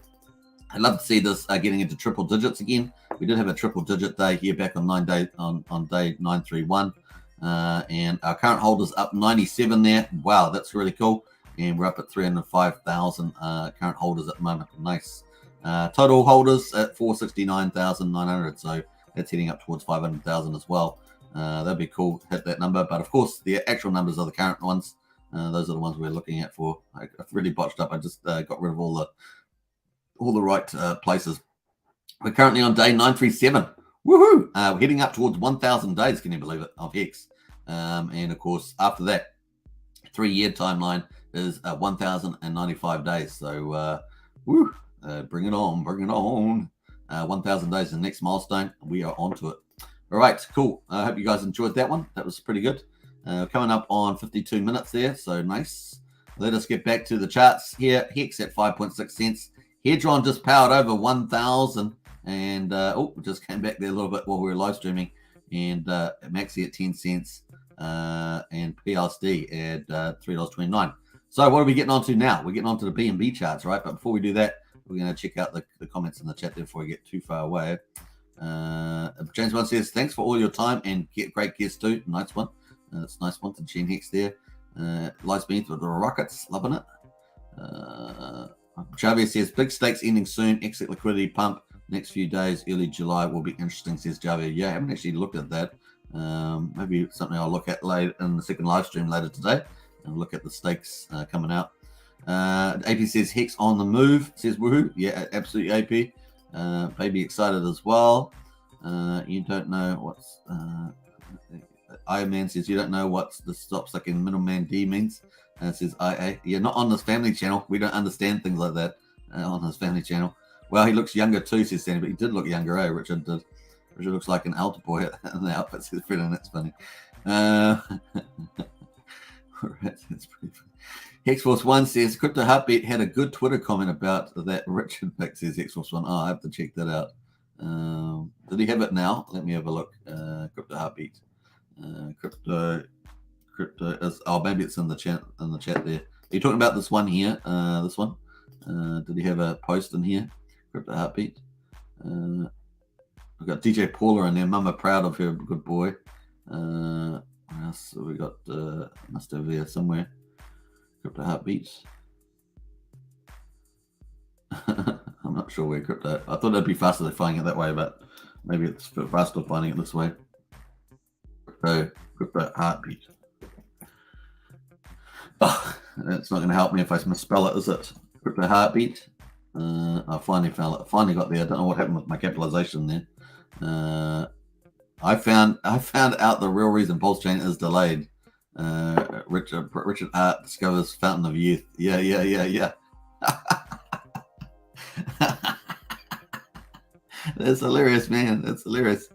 I'd love to see this getting into triple digits again. We did have a triple digit day here back on day 931, and our current holders up 97 there. Wow, that's really cool. And we're up at 305,000 current holders at the moment. Nice. Total holders at 469,900, so that's heading up towards 500,000 as well. That'd be cool to hit that number, but of course the actual numbers are the current ones. Those are the ones we're looking at for. I've really botched up. I just got rid of all the right places. We're currently on day 937. Woohoo! We're heading up towards 1,000 days. Can you believe it? Of Hex. And of course, after that, 3-year timeline is 1,095 days. So, bring it on, bring it on. 1,000 days is the next milestone. We are onto it. All right, cool. I hope you guys enjoyed that one. That was pretty good. Coming up on 52 minutes there, so nice. Let us get back to the charts here. Hex at 5.6 cents. Hedron just powered over 1,000, and we just came back there a little bit while we were live streaming. And Maxi at 10 cents, and PLSD at $3.29. So what are we getting onto now? We're getting onto the BNB charts, right? But before we do that, we're going to check out the comments in the chat there before we get too far away. James One says, thanks for all your time and great guest too. Nice one. That's a nice one to Gene Hex there. Live speed with the rockets, loving it. Javier says, big stakes ending soon. Exit liquidity pump next few days. Early July will be interesting, says Javier. Yeah, I haven't actually looked at that. Maybe something I'll look at later in the second live stream later today and look at the stakes coming out. AP says, Hex on the move, says woohoo. Yeah, absolutely, AP. Baby excited as well. You don't know what's... Iron Man says, you don't know what the stop sucking middleman D means. Says IA. Yeah, not on this family channel. We don't understand things like that on his family channel. Well, he looks younger too, says Sandy, but he did look younger, eh? Richard did. Richard looks like an altar boy in the outfit, says Fred, and that's funny. Right, that's pretty funny. Hexforce 1 says, Crypto Heartbeat had a good Twitter comment about that Richard pick, says Hexforce 1. Oh, I have to check that out. Did he have it now? Let me have a look. Crypto Heartbeat. Crypto is, maybe it's in the chat there. Are you talking about this one here? This one? Did he have a post in here? Crypto Heartbeat. We've got DJ Paula in there. Mama proud of her, good boy. What else? We got must have there somewhere. Crypto Heartbeat. I'm not sure where crypto. I thought it'd be faster than finding it that way, but maybe it's faster finding it this way. Crypto Heartbeat. Oh, that's not going to help me if I misspell it, is it? Crypto Heartbeat. I finally found it. Finally got there. I don't know what happened with my capitalization there. I found out the real reason Pulsechain is delayed. Richard Hart discovers Fountain of Youth. Yeah. That's hilarious, man. That's hilarious.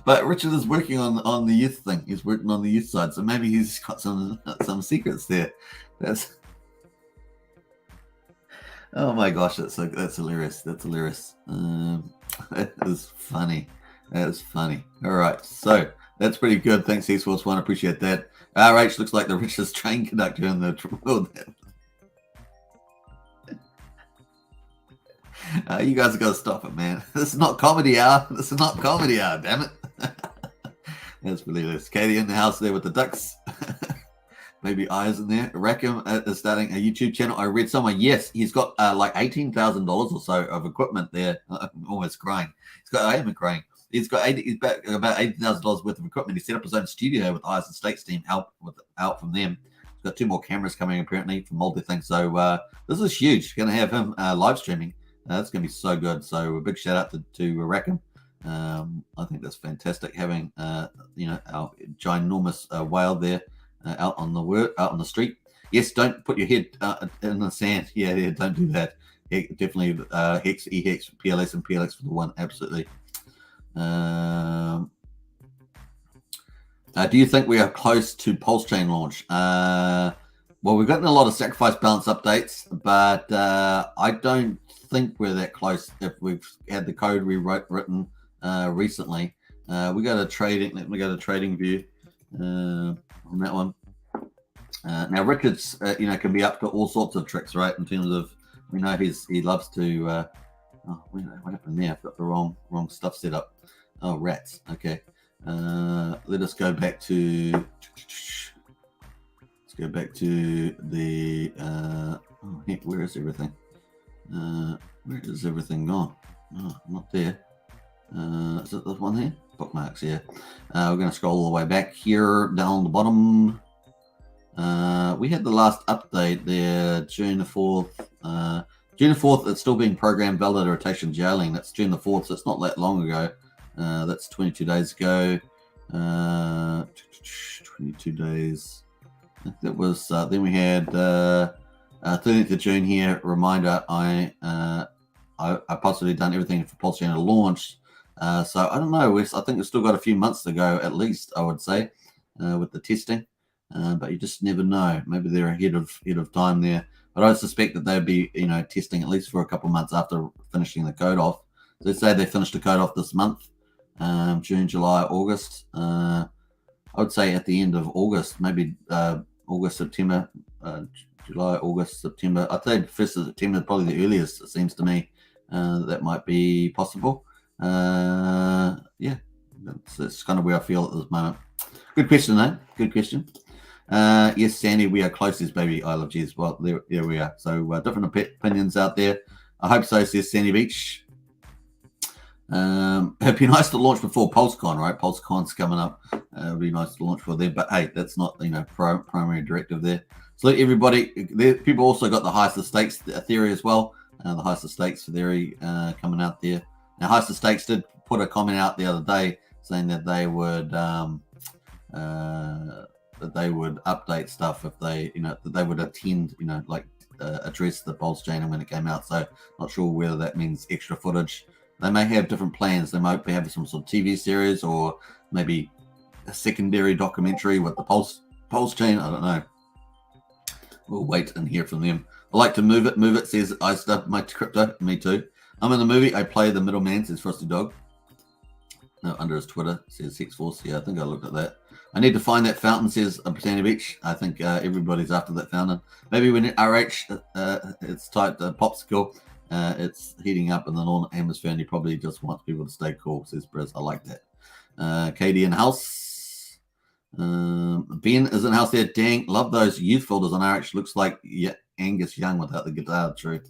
But Richard is working on the youth thing. He's working on the youth side, so maybe he's got some secrets there. That's oh my gosh, that's hilarious. That's hilarious. That is funny. That is funny. All right, so that's pretty good. Thanks, Hex Force One. Appreciate that. RH looks like the richest train conductor in the world. You guys have got to stop it, man. This is not comedy hour. This is not comedy hour, damn it. That's ridiculous. Katie in the house there with the ducks. Maybe eyes in there. Rackham is starting a YouTube channel. I read somewhere. Yes, he's got like $18,000 or so of equipment there. I'm almost crying. I am crying. He's got about $80,000 worth of equipment. He set up his own studio with the Highest Stakes team. Help from them. He's got 2 more cameras coming apparently from multi things. So this is huge. Going to have him live streaming. That's going to be so good. So a big shout out to Rackham. I think that's fantastic having our ginormous whale there out on the street. Yes, don't put your head in the sand. Yeah, don't do that. Definitely Hex, EHEX, PLS, and PLX for the one. Absolutely. Do you think we are close to Pulsechain launch? Well, we've gotten a lot of sacrifice balance updates, but I don't think we're that close. If we've had the code written recently, we got a trading. Let me go to trading view on that one. Now Richard's, can be up to all sorts of tricks, right? In terms of, we know he loves to. What happened there? I've got the wrong stuff set up. Oh, rats. Okay. Let us go back to. Let's go back to the. Heck, where is everything? Where is everything gone? Oh, not there. Is it this one here? Bookmarks, yeah. We're going to scroll all the way back here down the bottom. We had the last update there, June the 4th. June the 4th, it's still being programmed, valid rotation jailing. That's June the 4th, so it's not that long ago. That's 22 days ago. 22 days. I think that was, then we had 13th of June here, reminder, I possibly done everything for Pulsechain to launch. So I don't know, I think we've still got a few months to go at least, I would say, with the testing. But you just never know. Maybe they're ahead of time there. But I suspect that they'd be, testing at least for a couple of months after finishing the code off. So let's say they finished the code off this month, June, July, August. I would say at the end of August, maybe August, September, July, August, September. I'd say 1st of September, probably the earliest, it seems to me. That might be possible. Yeah, that's kind of where I feel at this moment. Good question, though. Good question. Yes, Sandy, we are closest, baby. I love Jez. Well, there we are. So different opinions out there. I hope so, says Sandy Beach. It'd be nice to launch before PulseCon, right? PulseCon's coming up. It'd be nice to launch for there, but hey, that's not primary directive there. So everybody, people also got the highest of stakes theory as well. The highest of stakes theory coming out there. Now, highest of stakes did put a comment out the other day saying that they would update stuff if they, that they would attend, address the Pulsechain when it came out. So not sure whether that means extra footage. They may have different plans. They might have some sort of TV series or maybe a secondary documentary with the Pulsechain. I don't know. We'll wait and hear from them. I like to move it, says I stuff my crypto. Me too. I'm in the movie. I play the middleman, says Frosty Dog. No, under his Twitter, says Hex Force. Yeah, I think I looked at that. I need to find that fountain, says Britannia Beach. I think everybody's after that fountain. Maybe when RH, it's typed popsicle, it's heating up in the northern hemisphere, and he probably just wants people to stay cool, says Briz. I like that. Katie in house. Ben is in house there. Dang, love those youth filters on RH. Looks like Angus Young without the guitar, true.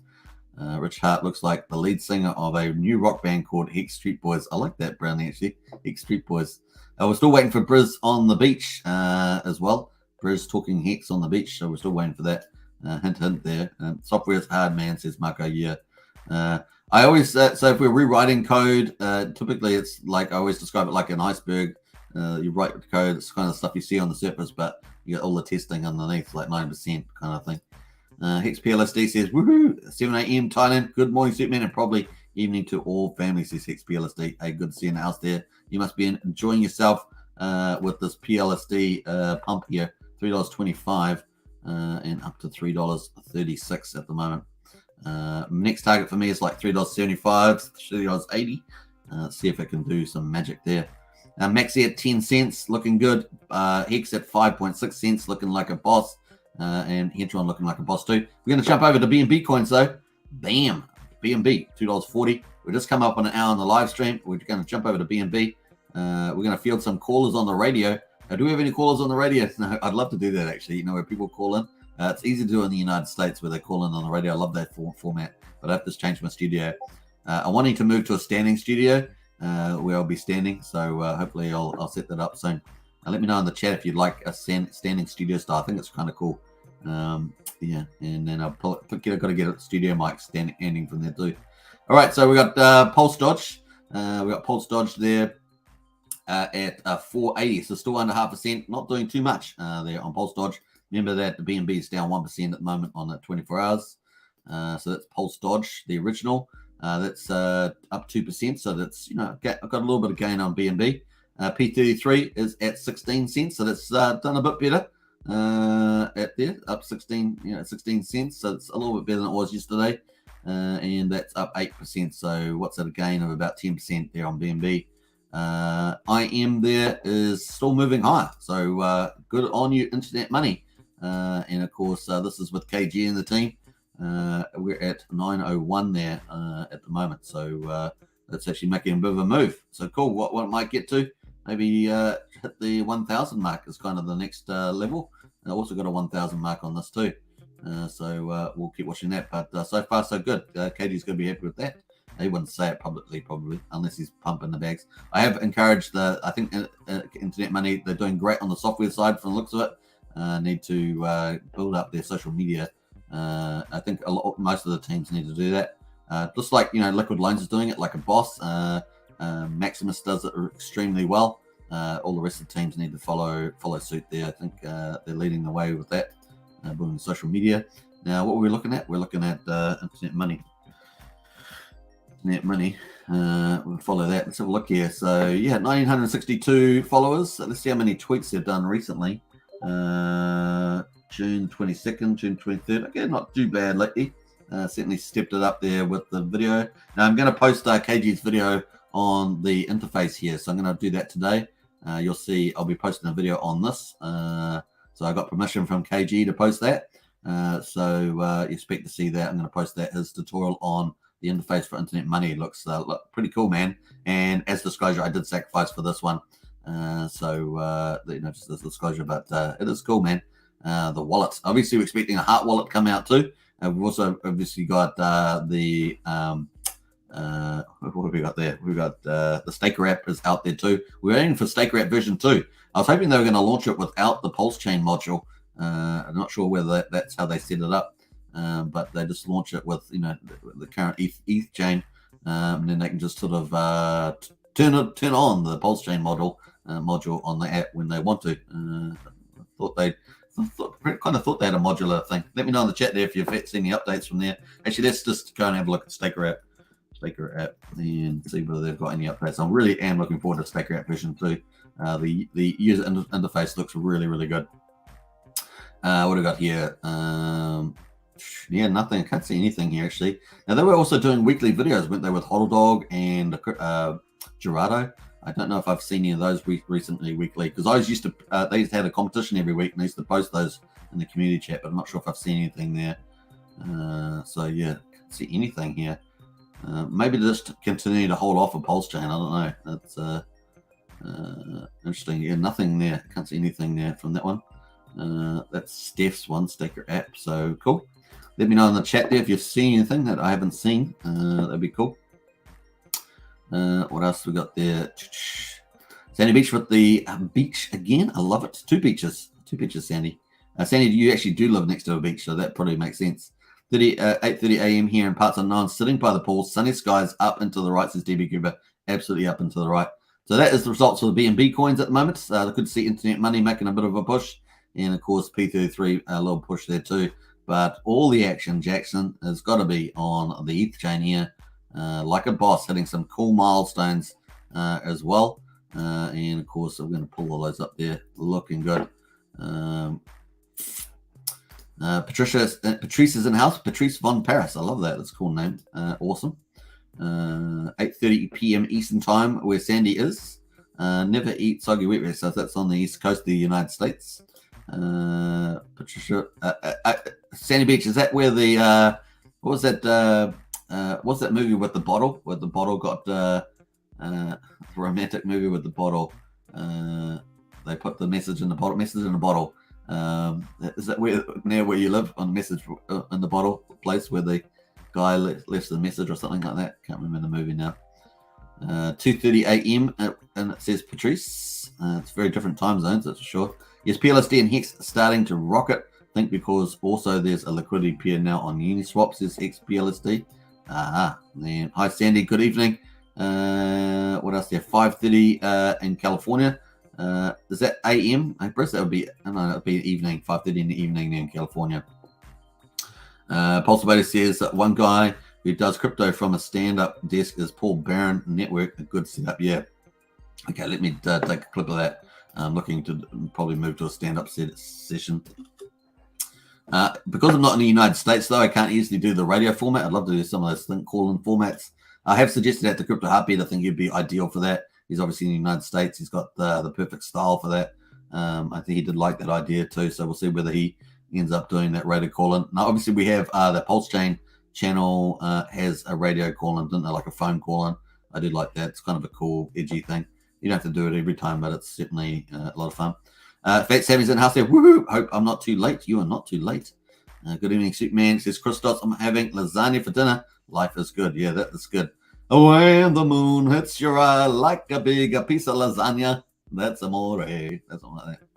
Rich Hart looks like the lead singer of a new rock band called Hex Street Boys. I like that, Brownie, actually. Hex Street Boys. We're still waiting for Briz on the beach as well. Briz talking Hex on the beach, so we're still waiting for that. Hint, hint there. Software is hard, man, says Marco. Yeah. I always, so if we're rewriting code, typically it's like, I always describe it like an iceberg. You write the code, it's kind of stuff you see on the surface, but you get all the testing underneath, like 90% kind of thing. Hex PLSD says, woohoo, 7 a.m. Thailand. Good morning, Superman, and probably evening to all families, says Hex PLSD. Hey, good to see you in the house there. You must be enjoying yourself with this PLSD pump here, $3.25 and up to $3.36 at the moment. Next target for me is like $3.75, $3.80. See if it can do some magic there. Maxi at 10 cents, looking good. Hex at 5.6 cents, looking like a boss. And Hedron looking like a boss too. We're going to jump over to BNB coins though. Bam, BNB, $2.40. We're just come up on an hour on the live stream. We're going to jump over to BNB. We're going to field some callers on the radio. Do we have any callers on the radio? No, I'd love to do that actually. You know, where people call in. It's easy to do in the United States where they call in on the radio. I love that format, but I have to change my studio. I'm wanting to move to a standing studio where I'll be standing. So hopefully I'll set that up soon. Let me know in the chat if you'd like a standing studio style. I think it's kind of cool. Yeah, and then I'll got to get a studio mic standing from there too. All right, so we got Pulse Dodge. We got Pulse Dodge there at 480, so still under 0.5%. Not doing too much there on Pulse Dodge. Remember that the BNB is down 1% at the moment on the 24 hours. So that's Pulse Dodge, the original. That's up 2%. So that's, I've got a little bit of gain on BNB. P33 is at 16 cents. So that's done a bit better at there, up 16 cents. So it's a little bit better than it was yesterday. And that's up 8%. So what's that, a gain of about 10% there on BNB. IM there is still moving higher. So good on you, Internet Money. And of course, this is with KG and the team. We're at 901 there at the moment. So that's actually making a bit of a move. So cool. What it might get to, maybe hit the 1,000 mark is kind of the next level. I also got a 1,000 mark on this too. So we'll keep watching that. But so far, so good. KG's going to be happy with that. He wouldn't say it publicly, probably, unless he's pumping the bags. I have encouraged I think Internet Money, they're doing great on the software side from the looks of it. Need to build up their social media. I think most of the teams need to do that. Just like, Liquid Loans is doing it like a boss. Maximus does it extremely well. All the rest of the teams need to follow suit there. I think they're leading the way with that, building social media. Now, what are we looking at? We're looking at Internet Money. Internet Money. We'll follow that. Let's have a look here. So, yeah, 1,962 followers. So let's see how many tweets they've done recently. June 22nd, June 23rd. Okay, not too bad lately. Certainly stepped it up there with the video. Now I'm going to post KG's video on the interface here, so I'm going to do that today. You'll see I'll be posting a video on this. So I got permission from KG to post that. So you expect to see that. I'm going to post that, his tutorial on the interface for Internet Money. It looks pretty cool, man. And as disclosure, I did sacrifice for this one. Just this disclosure, but it is cool, man. The wallet. Obviously, we're expecting a heart wallet come out too. We've also obviously got what have we got there? We've got the Staker app is out there too. We're aiming for Staker app version 2. I was hoping they were going to launch it without the Pulsechain module. I'm not sure whether that's how they set it up, but they just launch it with the current ETH chain, and then they can just sort of turn on the Pulsechain module on the app when they want to. Kind of thought they had a modular thing. Let me know in the chat there if you've seen any updates from there. Actually, let's just go and have a look at Staker app and see whether they've got any updates. I really am looking forward to Staker app version 2. The user interface looks really, really good. What have we got here? Yeah, nothing. I can't see anything here actually. Now they were also doing weekly videos, weren't they, with HODL and Gerardo? I don't know if I've seen any of those recently weekly, because I used to they used to have a competition every week and they used to post those in the community chat, but I'm not sure if I've seen anything there. So yeah, can't see anything here. Maybe just continue to hold off a Pulsechain. I don't know. That's interesting. Yeah, nothing there. Can't see anything there from that one. That's Steph's one, Staker app. So cool. Let me know in the chat there if you've seen anything that I haven't seen. That'd be cool. What else we got there? Sandy Beach with the beach again. I love it. Two beaches, Sandy. Sandy, you actually do live next to a beach, so that probably makes sense. 8:30 a.m. here in parts unknown, sitting by the pool, sunny skies, up into the right, says DB Cooper. Absolutely up into the right. So that is the results of the BNB coins at the moment. I could see Internet Money making a bit of a push, and of course P33 a little push there too. But all the action, Jackson, has got to be on the ETH chain here, like a boss, hitting some cool milestones as well. And of course, I'm going to pull all those up there, looking good. Patrice is in house. Patrice von Paris. I love that. That's a cool name. Awesome. 8:30 p.m. Eastern time, where Sandy is. Never eat soggy wheat bread. So that's on the east coast of the United States. Patricia, Sandy Beach. Is that where the what was that? What's that movie with the bottle? Where the bottle got romantic movie with the bottle. They put the message in the bottle. Message in the bottle. Is that near where you live, on message in the bottle place where the guy left the message or something like that? Can't remember the movie now. 2:30 a.m. and it says Patrice. It's very different time zones, that's for sure. Yes, PLSD and Hex starting to rocket. I think because also there's a liquidity pair now on Uniswap, says Hex PLSD. And hi Sandy, good evening. What else there? 5:30 in California. Is that AM? I guess that would be, no, that would be evening, 5:30 in the evening in California. Pulsechain says that one guy who does crypto from a stand-up desk is Paul Barron Network. A good setup, yeah. Okay, let me take a clip of that. I'm looking to probably move to a stand-up session. Because I'm not in the United States, though, I can't easily do the radio format. I'd love to do some of those call-in formats. I have suggested that to Crypto Heartbeat. I think he'd be ideal for that. He's obviously in the United States. He's got the perfect style for that. I think he did like that idea too. So we'll see whether he ends up doing that radio call-in. Now, obviously, we have the Pulsechain channel has a radio call-in, didn't they? Like a phone call-in. I did like that. It's kind of a cool, edgy thing. You don't have to do it every time, but it's certainly a lot of fun. Fat Sammy's in the house there. Woohoo! Hope I'm not too late. You are not too late. Good evening, Superman. Says Christos, I'm having lasagna for dinner. Life is good. Yeah, that is good. When the moon hits your eye like a big piece of lasagna, that's amore. That's something like that.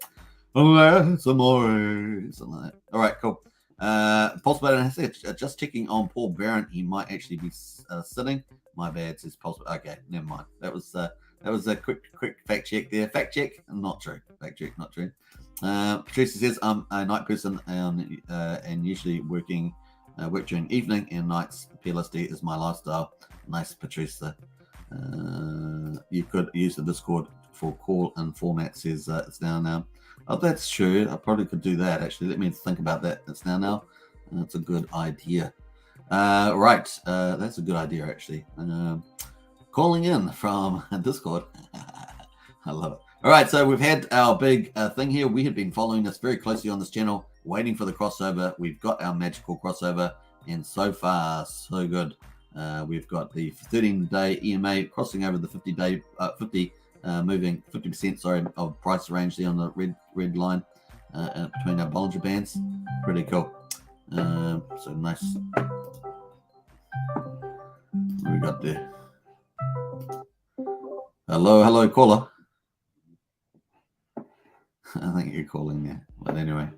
That's amore. Something like that. All right, cool. Pulse Button, just checking on Paul Barron. He might actually be sitting. My bad, says Pulse. Okay, never mind. That was a quick fact check there. Fact check, not true. Fact check, not true. Patricia says I'm a night person and usually work during evening and nights. PLSD is my lifestyle. Nice, Patricia. You could use the Discord for call and format, says it's now. Oh, that's true. I probably could do that, actually. Let me think about that. It's now. That's a good idea. Right. That's a good idea, actually. Calling in from Discord. I love it. All right, so we've had our big thing here. We have been following this very closely on this channel, waiting for the crossover. We've got our magical crossover, and so far, so good. We've got the 13-day EMA crossing over the 50-day, moving 50%, sorry, of price range there on the red line between our Bollinger Bands. Pretty cool. So nice. What we got there? Hello, caller. I think you're calling there, but anyway.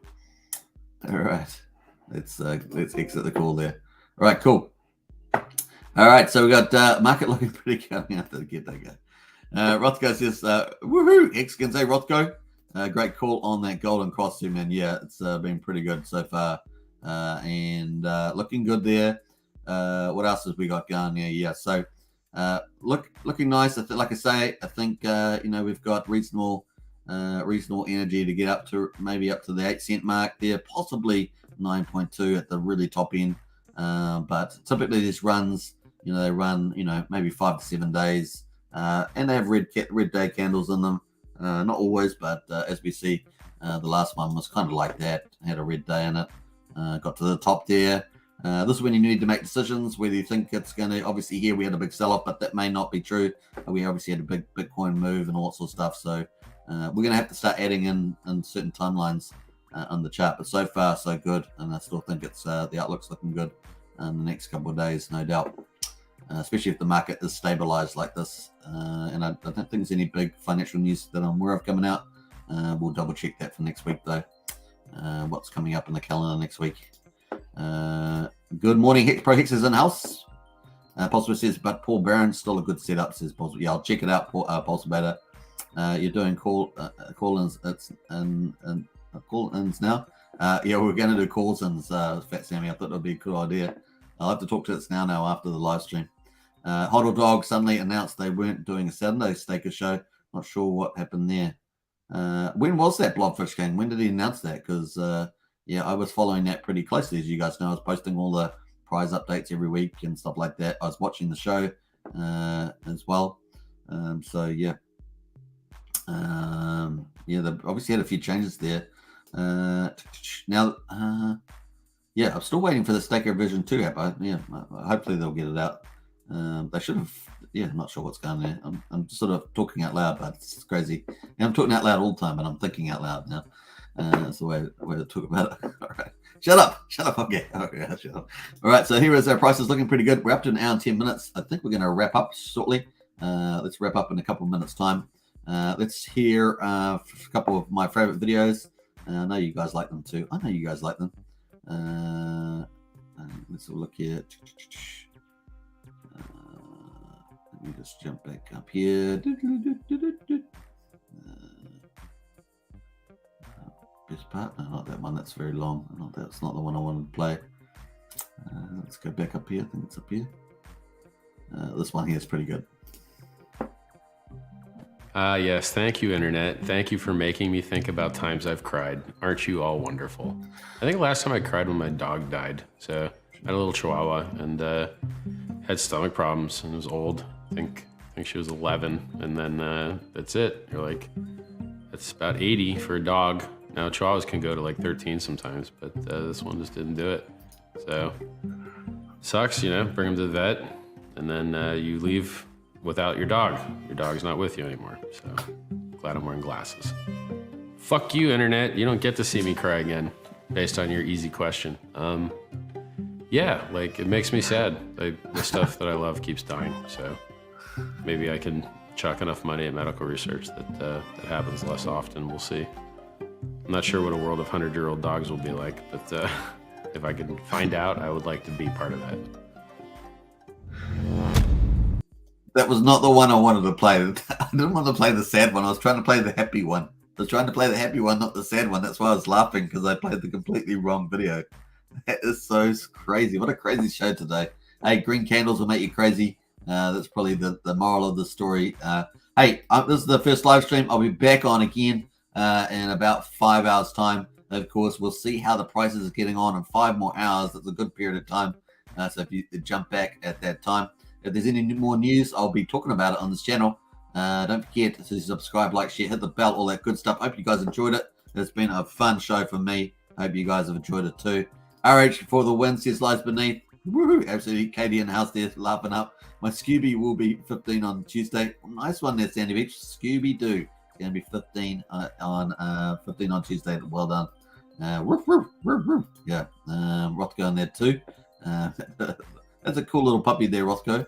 All right, let's exit the call there. All right, cool. All right, so we got market looking pretty good. I have to get that guy. Rothko says, "Woohoo!" X can say Rothko. Great call on that golden cross too, man. Yeah, it's been pretty good so far, and looking good there. What else have we got going there? Yeah, so looking nice. Like I say, I think we've got reasonable energy to get up to maybe up to the 8 cent mark there, possibly 9.2 at the really top end. But typically this runs, they run, maybe 5 to 7 days, and they have red day candles in them. Not always, but as we see, the last one was kind of like that. Had a red day in it. Got to the top there. This is when you need to make decisions whether you think it's going to. Obviously, here we had a big sell-off, but that may not be true. We obviously had a big Bitcoin move and all that sort of stuff. So we're going to have to start adding in certain timelines on the chart. But so far, so good, and I still think it's the outlook's looking good in the next couple of days, no doubt. Especially if the market is stabilized like this. And I don't think there's any big financial news that I'm aware of coming out. We'll double check that for next week, though. what's coming up in the calendar next week. Good morning, Hex Pro Hex is in house. Pulse says, but Paul Barron's still a good setup, says Pulse. Yeah, I'll check it out, Pulse Beta. You're doing call-ins call-ins now. Yeah, we're going to do calls-ins, Fat Sammy. I thought it would be a good idea. I'll have to talk to this now after the live stream. Hodl Dog suddenly announced they weren't doing a Saturday Staker show. Not sure what happened there. When was that, Blobfish King? When did he announce that? Because, yeah, I was following that pretty closely. As you guys know, I was posting all the prize updates every week and stuff like that. I was watching the show as well. So, yeah. Yeah, they obviously had a few changes there. Now, yeah, I'm still waiting for the Staker Vision 2 app. Hopefully they'll get it out. They should have. Yeah, I'm not sure what's going on there. I'm sort of talking out loud, but it's crazy. And I'm talking out loud all the time, but I'm thinking out loud now. That's the way to talk about it. All right. Shut up. Okay, shut up. All right, so here is our prices looking pretty good. We're up to an hour and 10 minutes. I think we're going to wrap up shortly. Let's wrap up in a couple of minutes' time. Let's hear a couple of my favorite videos. I know you guys like them too. I know you guys like them. Let's have a look here. Let me just jump back up here. Best part? No, not that one. That's very long. That's not the one I wanted to play. Let's go back up here. I think it's up here. This one here is pretty good. Yes, thank you, Internet. Thank you for making me think about times I've cried. Aren't you all wonderful? I think last time I cried when my dog died. So I had a little Chihuahua and had stomach problems and was old. I think she was 11, and then that's it. You're like, that's about 80 for a dog. Now Chihuahuas can go to like 13 sometimes, but this one just didn't do it. So sucks, you know. Bring him to the vet, and then you leave without your dog. Your dog's not with you anymore. So glad I'm wearing glasses. Fuck you, Internet. You don't get to see me cry again, based on your easy question. Yeah, like it makes me sad. Like the stuff that I love keeps dying. So maybe I can chuck enough money at medical research that that happens less often. We'll see. I'm not sure what a world of 100-year-old dogs will be like, but if I can find out, I would like to be part of that. That was not the one I wanted to play. I didn't want to play the sad one. I was trying to play the happy one. I was trying to play the happy one, not the sad one. That's why I was laughing, because I played the completely wrong video. That is so crazy. What a crazy show today. Hey, green candles will make you crazy. That's probably the moral of the story. Hey, this is the first live stream. I'll be back on again in about 5 hours' time. Of course, we'll see how the prices are getting on in 5 more hours. That's a good period of time. So if you jump back at that time. If there's any more news, I'll be talking about it on this channel. Don't forget to subscribe, like, share, hit the bell, all that good stuff. Hope you guys enjoyed it. It's been a fun show for me. Hope you guys have enjoyed it too. RH for the win, says Lies Beneath. Woohoo! Absolutely. Katie in the house there laughing up. My Scooby will be 15 on Tuesday. Nice one there, Sandy Beach. Scooby Doo. Going to be 15 on Tuesday. Well done. Yeah. Rothko in there too. That's a cool little puppy there, Rothko.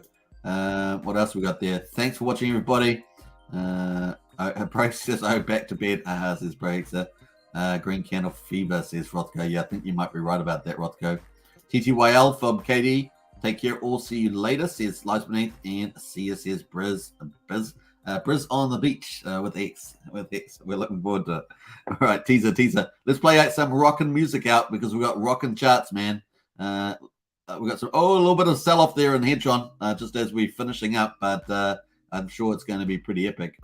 What else we got there? Thanks for watching, everybody. Break says, back to bed. Says Break. Green Candle Fever, says Rothko. Yeah, I think you might be right about that, Rothko. TTYL from KD. Take care. All see you later, says Lies Beneath. And see you, says Briz on the beach with X. We're looking forward to it. All right, teaser. Let's play out some rockin' music out, because we've got rockin' charts, man. We got a little bit of sell-off there in Hedron just as we're finishing up, but I'm sure it's going to be pretty epic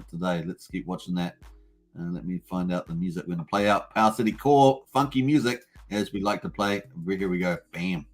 today. Let's keep watching that. Let me find out the music we're going to play out. Power City Core, funky music, as we like to play. Here we go. Bam.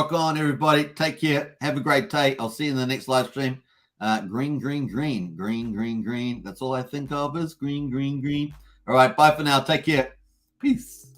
Rock on, everybody. Take care. Have a great day. I'll see you in the next live stream. Green, green, green, green, green, green. That's all I think of is green, green, green. All right. Bye for now. Take care. Peace.